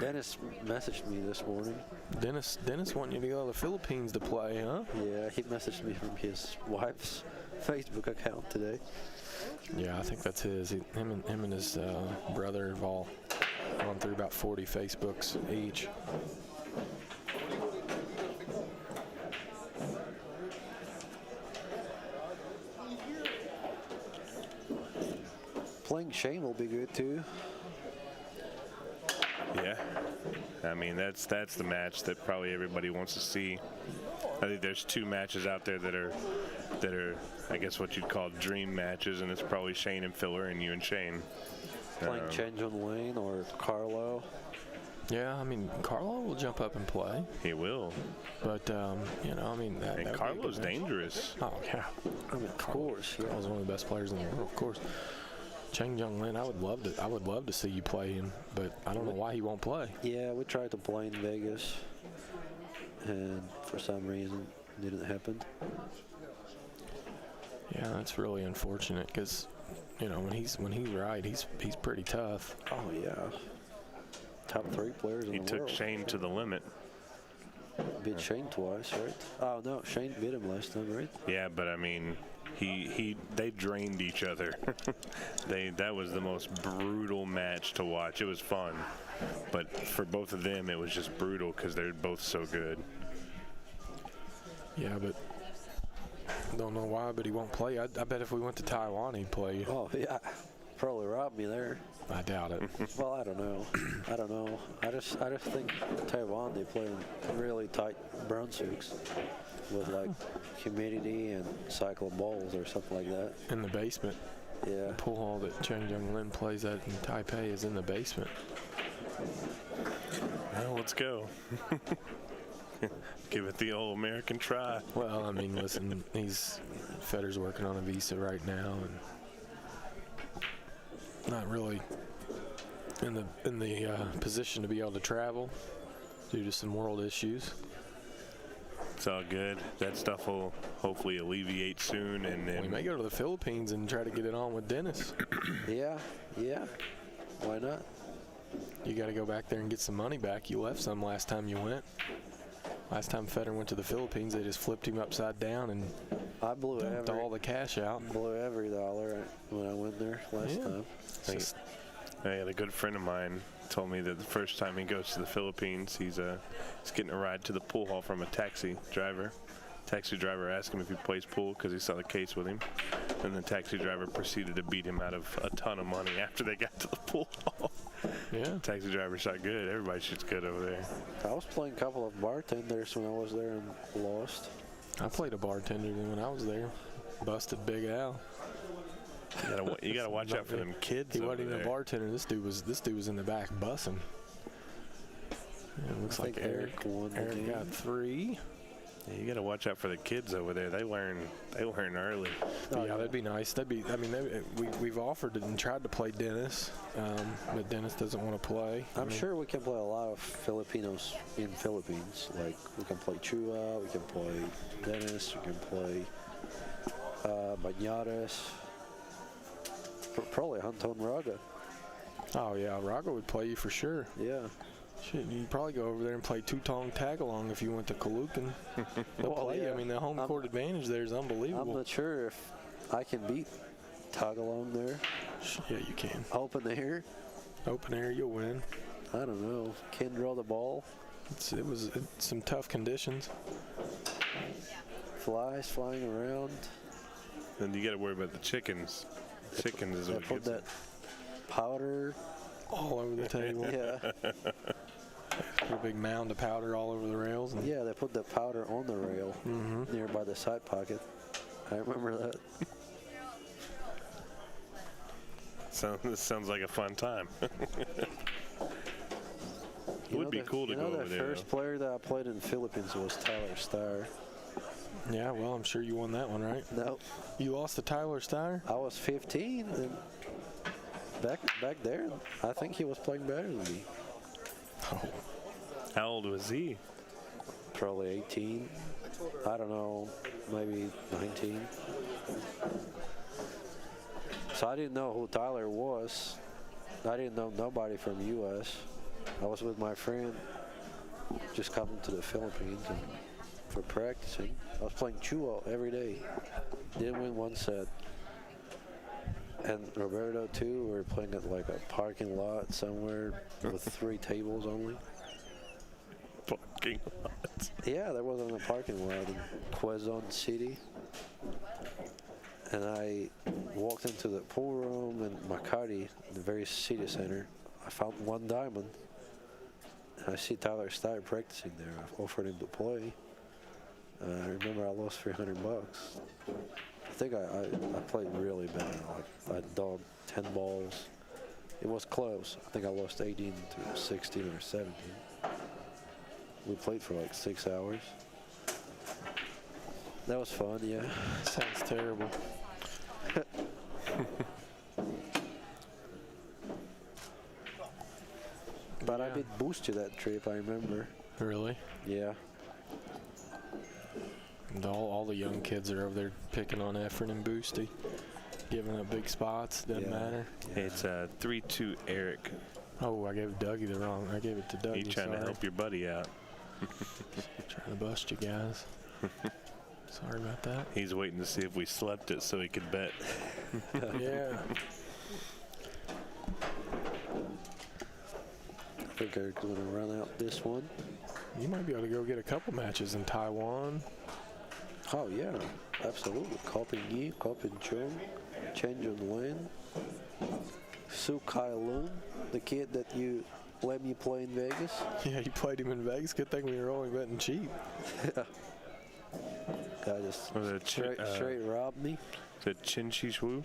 Dennis messaged me this morning. Dennis wanting you to go to the Philippines to play, huh? Yeah, he messaged me from his wife's Facebook account today. Yeah, I think that's his. Him and his brother have all gone through about 40 Facebooks each. Playing Shane will be good too. Yeah, I mean that's the match that probably everybody wants to see. I think there's two matches out there that are I guess what you'd call dream matches, and it's probably Shane and Filler and you and Shane. Playing Chen Jun Lane or Carlo. Yeah, I mean Carlo will jump up and play. He will. But you know, I mean that Carlo's dangerous. Oh yeah, I mean, of course. Yeah. Carlo's one of the best players in the world, of course. Cheng Jung Lin, I would love to see you play him, but I don't know why he won't play. Yeah, we tried to play in Vegas, and for some reason, it didn't happen. Yeah, that's really unfortunate because, you know, when he's right, he's pretty tough. Oh yeah. Top 3 players in He the took world. Shane to the limit. Beat Shane twice, right? Oh no, Shane beat him last time, right? Yeah, but I mean, they drained each other. That was the most brutal match to watch. It was fun, but for both of them, it was just brutal because they're both so good. Yeah, but don't know why, but he won't play. I bet if we went to Taiwan, he'd play. Oh yeah, probably robbed me there. I doubt it. Well, I don't know. I just think Taiwan, they play in really tight brown suits with like humidity and cycle balls or something like that. In the basement. Yeah. The pool hall that Chang Jung Lin plays at in Taipei is in the basement. Well, let's go. Give it the old American try. Well, I mean, listen, Federer's working on a visa right now, and not really in the position to be able to travel due to some world issues. It's all good. That stuff will hopefully alleviate soon, and We then may go to the Philippines and try to get it on with Dennis. Yeah. Why not? You got to go back there and get some money back. You left some last time you went. Last time Federer went to the Philippines, they just flipped him upside down and I blew dumped all the cash out. every dollar when I went there last Yeah. time. I had a good friend of mine told me that the first time he goes to the Philippines, he's getting a ride to the pool hall from a taxi driver. Taxi driver asked him if he plays pool because he saw the case with him, and the taxi driver proceeded to beat him out of a ton of money after they got to the pool hall. Yeah. Taxi driver shot good. Everybody shoots good over there. I was playing a couple of bartenders when I was there and lost. I played a bartender when I was there. Busted Big Al. You gotta watch out for them kids. He over wasn't even there. a bartender. This dude was in the back bussing. Yeah, it looks I like think Eric won the Eric game. got 3. Yeah, you gotta watch out for the kids over there. They learn early. Yeah, that'd be nice. We've offered it and tried to play Dennis, but Dennis doesn't want to play. I'm sure we can play a lot of Filipinos in Philippines. Like we can play Chua, we can play Dennis, we can play Banyares, probably Anton Raga. Oh yeah, Raga would play you for sure. Yeah. Shit, you'd probably go over there and play two-tong tag-along if you went to Kalukin. They'll Well, play you. yeah. I mean, the home court advantage there is unbelievable. I'm not sure if I can beat Tagalong there. Yeah, you can. Open air, Open air, you'll win. I don't know. Can't draw the ball. It's some tough conditions. Flies flying around. Then you gotta worry about the chickens. Chickens is They what put gets that powder. All over the table. Yeah. Put a big mound of powder all over the rails. And Yeah, they put the powder on the rail near by the side pocket. I remember that. This sounds like a fun time. It would be cool to go over The there. first player that I played in the Philippines was Tyler Starr. Yeah, well, I'm sure you won that one, right? No, You lost to Tyler Steyer? I was 15, and back there, I think he was playing better than me. Oh, How old was he? Probably 18. I don't know, maybe 19. So I didn't know who Tyler was. I didn't know nobody from U.S. I was with my friend, just coming to the Philippines and for practicing. I was playing Chua every day. Didn't win one set. And Roberto too, we were playing at like a parking lot somewhere with 3 tables only. Parking lot. Yeah, there wasn't a parking lot in Quezon City. And I walked into the pool room in Makati, the very city center. I found 1 diamond. And I see Tyler Steyer practicing there. I offered him to play. I remember I lost $300. I think I played really bad. Like I dogged 10 balls. It was close. I think I lost 18 to 16 or 17. We played for like 6 hours. That was fun, yeah. sounds terrible. But I did boost you that trip, I remember. Really? Yeah. And all the young kids are over there picking on Efren and Boosty. giving up big spots. Doesn't matter. It's 3-2 Eric. Oh, I gave Dougie the wrong. I gave it to Dougie. He's trying to help your buddy out. Trying to bust you guys. Sorry about that. He's waiting to see if we slept it so he could bet. Yeah. I think Eric's going to run out this one. You might be able to go get a couple matches in Taiwan. Oh, yeah, absolutely. Kopin Yi, Kopin Chung, Chen Junwen, Su Kai Lun, the kid that you let me play in Vegas. Yeah, you played him in Vegas. Good thing we were only betting cheap. Guy just Was it straight robbed me. Is it Chin Chi Shu?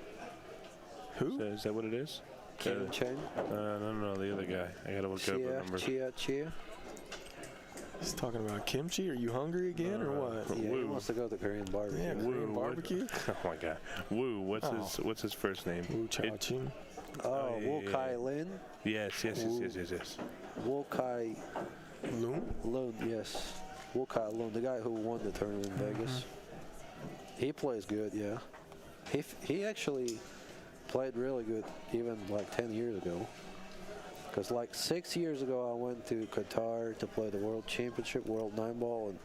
Who? Is that what it is? Kim Chen, No, the other guy. I gotta look up the number. Chia. He's talking about kimchi. Are you hungry again or what? Yeah, he Woo. wants to go to Korean barbecue. Yeah, Korean barbecue. Oh my God. Woo. What's his first name? Wu Cha Chin. Oh, yeah, Wu yeah, Kai yeah. Lin. Yes. Wu Kai Loon? Lun, yes. Wu Kai Lun, the guy who won the tournament in Vegas. He plays good, yeah. He actually played really good even like 10 years ago. Because like 6 years ago, I went to Qatar to play the World Championship, World 9-ball, and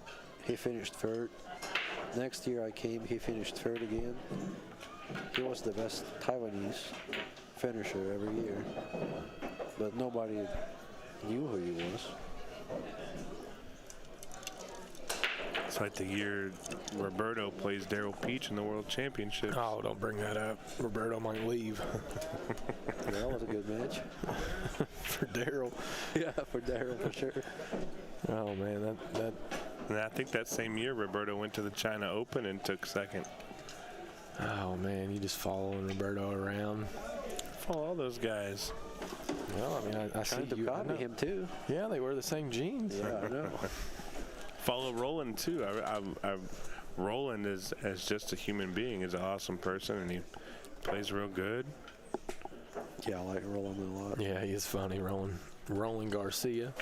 he finished third. Next year I came, he finished third again. He was the best Taiwanese finisher every year. But nobody knew who he was. It's like the year Roberto plays Daryl Peach in the World Championship. Oh, don't bring that up. Roberto might leave. Yeah, that was a good match. For Daryl. Yeah, for Daryl, for sure. Oh, man, that. And I think that same year Roberto went to the China Open and took second. Oh, man, you just following Roberto around. Follow all those guys. Well, I mean, I see Trying to you. I copy know. him too. Yeah, they wear the same jeans. Yeah, I know. Follow Roland too. Roland is as just a human being, is an awesome person, and he plays real good. Yeah, I like Roland a lot. Yeah, he is funny, Roland Garcia.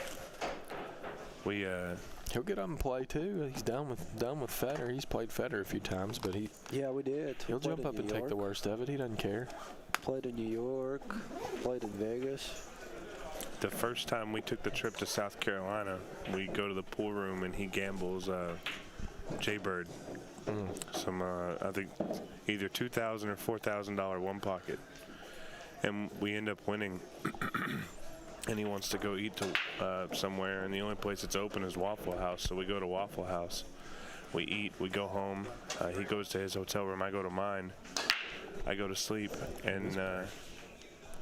He'll get up and play too. He's down with Federer. He's played Federer a few times, but Yeah, we did. he'll Played jump in up and New take the York. worst of it. He doesn't care. Played in New York. Played in Vegas. The first time we took the trip to South Carolina, we go to the pool room and he gambles Jaybird. Some I think either $2,000 or $4,000 one pocket, and we end up winning. And he wants to go eat somewhere, and the only place that's open is Waffle House. So we go to Waffle House. We eat. We go home. He goes to his hotel room. I go to mine. I go to sleep, and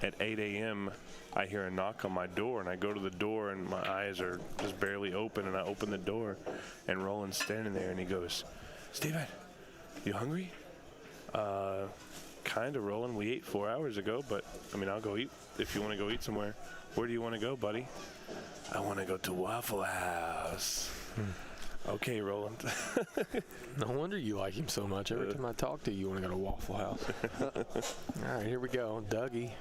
at 8 a.m. I hear a knock on my door, and I go to the door, and my eyes are just barely open, and I open the door, and Roland's standing there, and he goes, "Steven, you hungry?" Kind of, Roland. We ate 4 hours ago, but, I mean, I'll go eat if you want to go eat somewhere. Where do you want to go, buddy? I want to go to Waffle House. Okay, Roland. No wonder you like him so much. Every time I talk to you, you want to go to Waffle House. All right, here we go. Dougie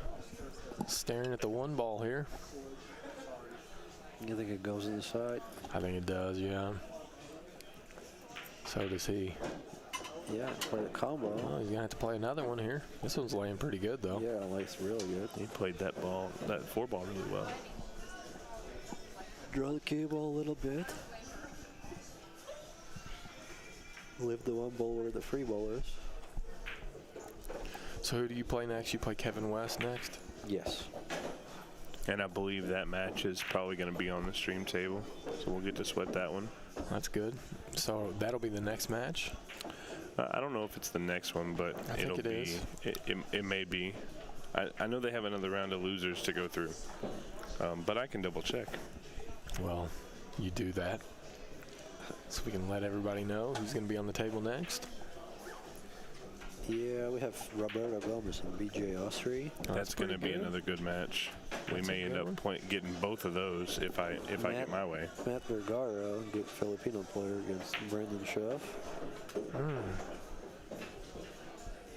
staring at the one ball here. You think it goes inside? I think it does, yeah. So does he. Yeah, played a combo. Well, he's going to have to play another one here. This one's laying pretty good, though. Yeah, like it's really good. He played that four ball really well. Draw the cable a little bit. Leave the one ball where the free ball is. So who do you play next? You play Kevin West next? Yes. And I believe that match is probably going to be on the stream table, so we'll get to sweat that one. That's good. So that'll be the next match? I don't know if it's the next one, but I think it'll it be. is. It may be. I know they have another round of losers to go through, but I can double check. Well, you do that. So we can let everybody know who's going to be on the table next. Yeah, we have Roberto Gomez and BJ Osri. Oh, That's going to pretty be good. another good match. We That's a may end good up one. getting both of those if I get my way. Matt Vergara, good Filipino player, against Brandon Shuff.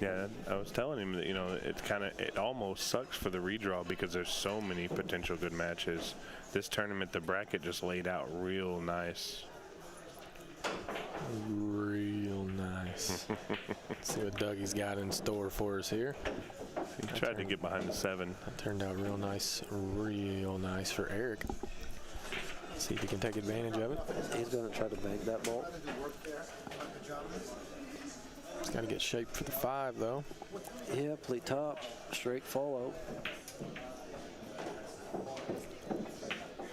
Yeah, I was telling him that, it almost sucks for the redraw because there's so many potential good matches. This tournament, the bracket just laid out real nice. Real nice. Nice. Let's see what Dougie's got in store for us here. He tried to get behind the 7. That turned out real nice for Eric. See if he can take advantage of it. He's going to try to bank that bolt. He's got to get shaped for the 5, though. Yeah, play top, straight follow.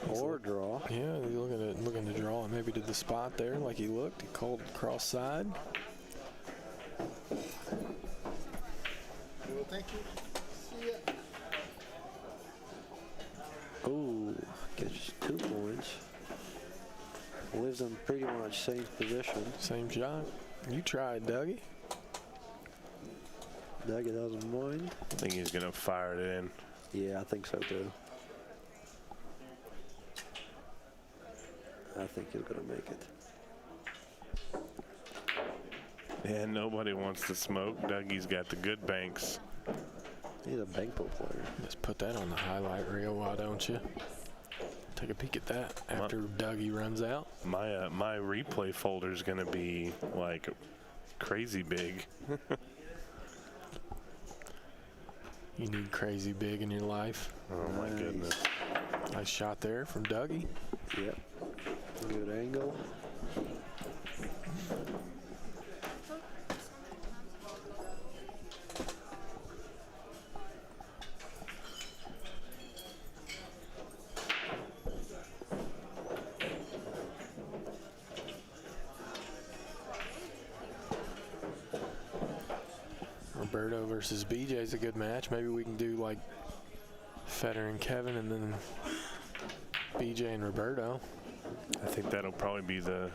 Or draw. Yeah, he's looking to draw it maybe to the spot there like he looked. He called cross side. Thank you. See ya. Ooh, gets 2 points. Lives in pretty much same position. Same shot. You tried, Dougie. Dougie doesn't mind. I think he's going to fire it in. Yeah, I think so too. I think he's going to make it. Yeah, nobody wants to smoke. Dougie's got the good banks. He's a bank pool player. Just put that on the highlight reel, why don't you? Take a peek at that after Dougie runs out. My replay folder's going to be like crazy big. You need crazy big in your life. Oh my goodness. Nice shot there from Dougie. Yep. Good angle. Roberto versus BJ is a good match. Maybe we can do like Feder and Kevin and then BJ and Roberto. I think that'll probably be the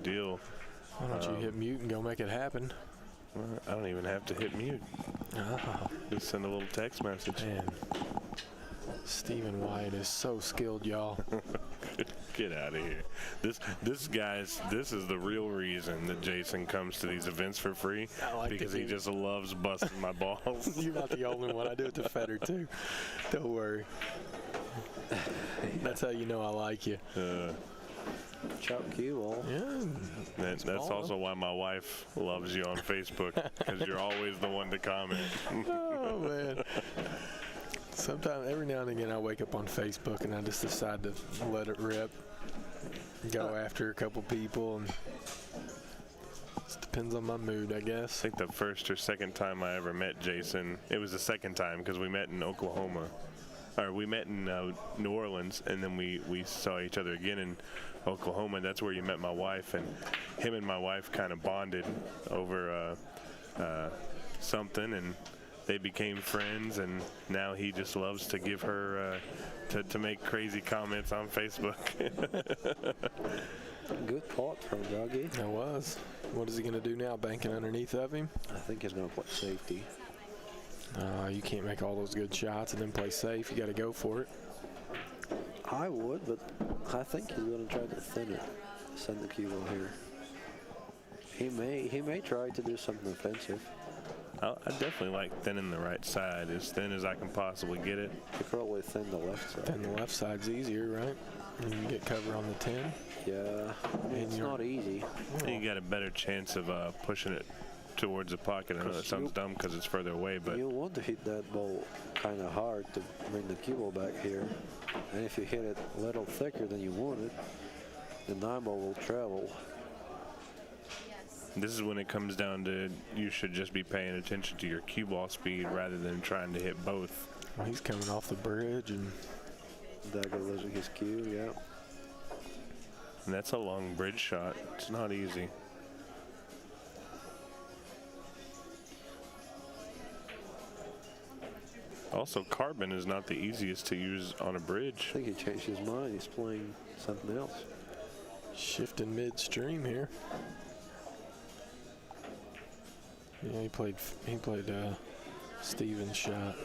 deal. Why don't you hit mute and go make it happen? I don't even have to hit mute. Oh, Just send a little text message. man. Stephen White is so skilled, y'all. Get out of here. This is the real reason that Jason comes to these events for free. I like because to he do- just loves busting my balls. You're not the only one. I do it to Feder too. Don't worry. That's how you know I like you. Chop cue ball. Yeah. That's ball. also why my wife loves you on Facebook, because you're always the one to comment. Oh, man. Sometimes, every now and again, I wake up on Facebook and I just decide to let it rip. Go after a couple people, and it depends on my mood, I I guess. think the first or second time I ever met Jason, it was the second time because we met in Oklahoma. Or we met in New Orleans, and then we saw each other again in Oklahoma. And that's where you met my wife, and him and my wife kind of bonded over something, and they became friends. And now he just loves to give her to make crazy comments on Facebook. Good pot from Dougie. That was. What is he going to do now? Banking underneath of him? I think he's going to play safety. You can't make all those good shots and then play safe. You got to go for it. I would, but I think he's going to try to thin it. Send the cue ball here. He may try to do something offensive. I definitely like thinning the right side, as thin as I can possibly get it. He probably thin the left side. Then the left side's easier, right? And you get cover on the 10. Yeah, I mean, it's you're- not easy. You got a better chance of pushing it towards the pocket. I know that sounds dumb because it's further away, but You want to hit that ball kind of hard to bring the cue ball back here. And if you hit it a little thicker than you want it, the 9 ball will travel. this is when it comes down to you should just be paying attention to your cue ball speed rather than trying to hit both. Well, he's coming off the bridge, and Dagger losing his cue, yeah. And that's a long bridge shot. It's not easy. Also, carbon is not the easiest to use on a bridge. I think he changed his mind. He's playing something else. shifting midstream here. Yeah, he played Steven's shot.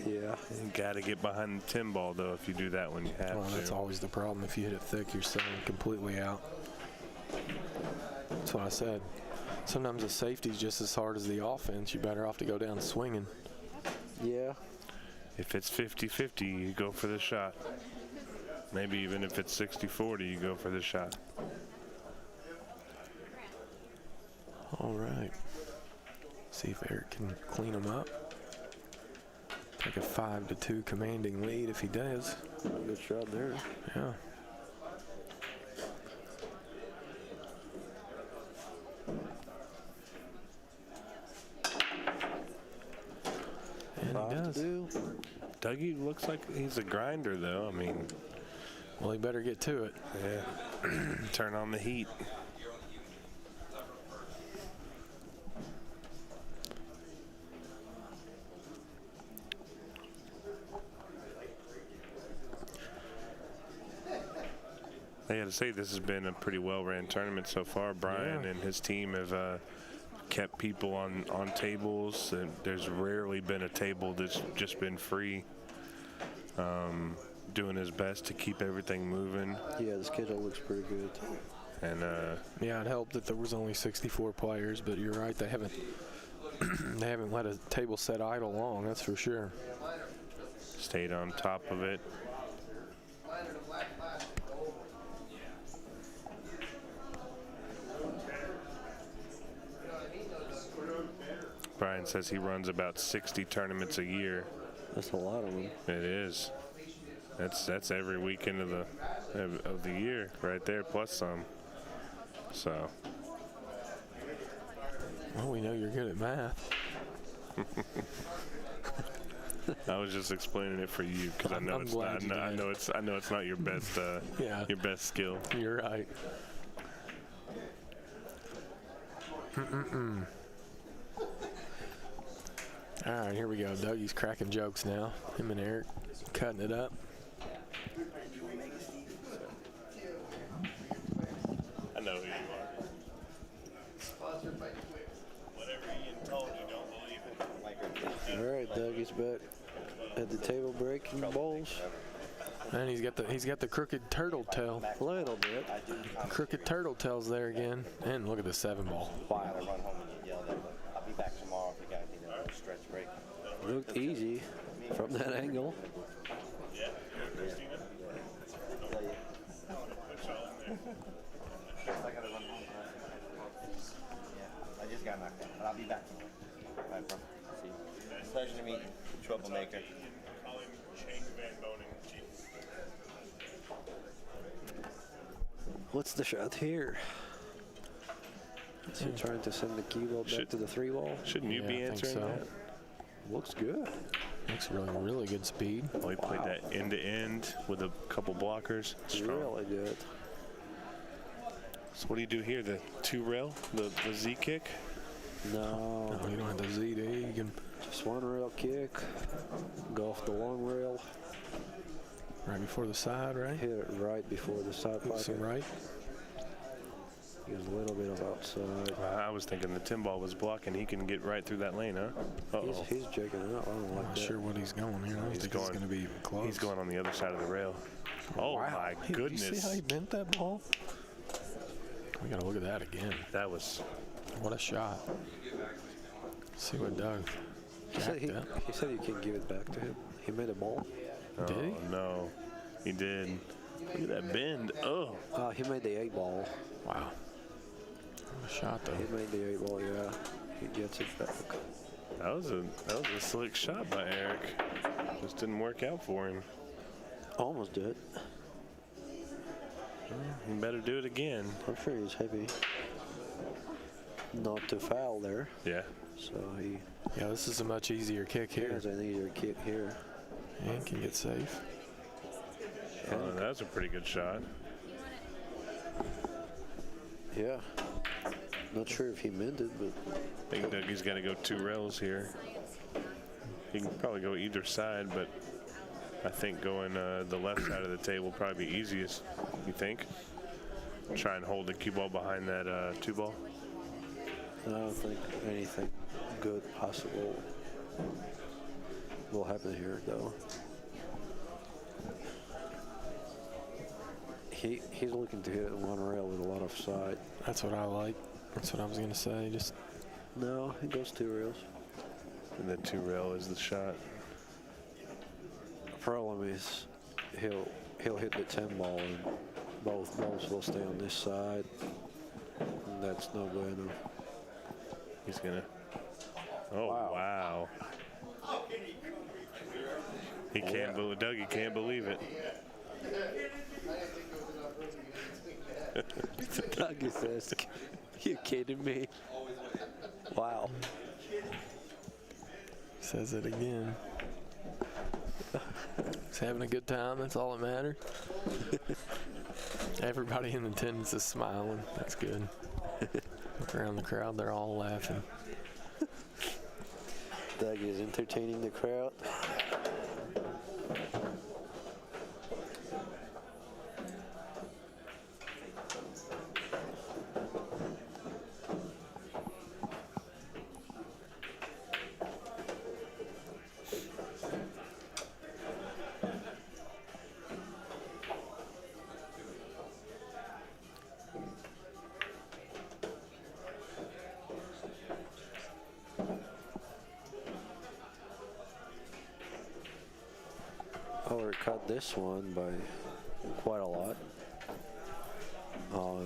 Yeah. You got to get behind the 10 ball, though, if you do that when you have Well, to. that's always the problem. If you hit it thick, you're selling completely out. That's what I said. Sometimes the safety's just as hard as the offense. You're better off to go down swinging. Yeah. If it's 50-50, you go for the shot. Maybe even if it's 60-40, you go for the shot. All right. See if Eric can clean them up. Take a 5-2 commanding lead if he does. Good shot there. Yeah. And he 5 to does. 2. Dougie looks like he's a grinder, though. I mean, Well, he better get to it. yeah. Turn on the heat. I got to say, this has been a pretty well-ran tournament so far. Brian Yeah. and his team have kept people on tables. And there's rarely been a table that's just been free. Doing his best to keep everything moving. Yeah, the schedule looks pretty good. And Yeah, it helped that there was only 64 players, but you're right, they haven't they haven't let a table set idle long, that's for sure. stayed on top of it. Brian says he runs about 60 tournaments a year. That's a lot of them. It is. That's every weekend of the year right there, plus some. So Well, we know you're good at math. I was just explaining it for you because I know I'm it's glad not. you I did. know it's not your best. Yeah. Your best skill. You're right. All right, here we go. Dougie's cracking jokes now. Him and Eric cutting it up. I know who you are. Whatever you told you, don't believe it. All right, Dougie's back at the table breaking bowls. And he's got the crooked turtle tail. A little bit. Crooked turtle tail's there again. And look at the 7-ball. Run home and get yelled at, but I'll be back tomorrow if you guys need a stretch break. Looked easy from that angle. Yeah, Christina. I gotta run home. Yeah, I just got knocked out, but I'll be back tomorrow. All right, bro. See you. Pleasure to meet you. Troublemaker. Call him Chang Van Boning. What's the shot here? Is he trying to send the cue ball back to the 3-ball? Shouldn't you Yeah, be I think answering so. that? Looks good. Looks really good speed. Well, he played that end to end with a couple blockers. Strong. Really good. So what do you do here? The 2-rail, the Z kick. No, No, you don't have the Z, do you? You can just one rail kick. Go off the long rail. right before the side, right? Hit it right before the side So pocket. right. Use a little bit of outside. I was thinking the 10-ball was blocking. He can get right through that lane, huh? Uh-oh. He's jigging out. I don't like Not that. sure what he's going here. I don't He's think he's going- going to be even close. He's going on the other side of the rail. Oh, Wow. my Hey, goodness. You see how he bent that ball? We got to look at that again. That was... What a shot. See what Doug He said jacked up. he said you can give it back to him. He made a ball. Did he? Oh, no. He did. Look at that bend. Oh. He made the 8-ball. Wow. What a shot, though. He made the 8-ball, yeah. He gets it back. That was a slick shot by Eric. Just didn't work out for him. Almost did. He better do it again. I'm sure he's happy not to foul there. Yeah. So he Yeah, this is a much easier kick here. has an easier kick here. And can get safe. Oh, that's a pretty good shot. Yeah. Not sure if he meant it, but I think Dougie's got to go 2 rails here. He can probably go either side, but I think going the left side of the table will probably be easiest. You think? Try and hold the cue ball behind that 2-ball. I don't think anything good possible will happen here, though. He's looking to hit it in one rail with a lot of side. That's what I like. That's what I was going to say. Just No, he goes 2 rails. And the 2-rail is the shot. The problem is he'll hit the 10-ball and both balls will stay on this side. And that's no bueno. He's gonna. Oh wow! He can't believe. Dougie can't believe it. Dougie says, "You kidding me?" Wow. Says it again. He's having a good time. That's all that matters. Everybody in attendance is smiling. That's good. Look around the crowd. They're all laughing. Dougie is entertaining the crowd. Overcut this one by quite a lot. Oh,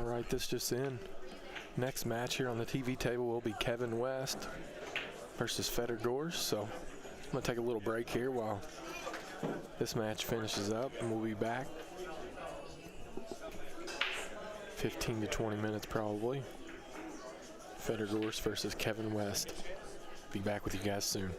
All right, this just in. Next match here on the TV table will be Kevin West versus Feder Gorse. So I'm going to take a little break here while this match finishes up, and we'll be back. 15 to 20 minutes probably. Feder Gorse versus Kevin West. Be back with you guys soon.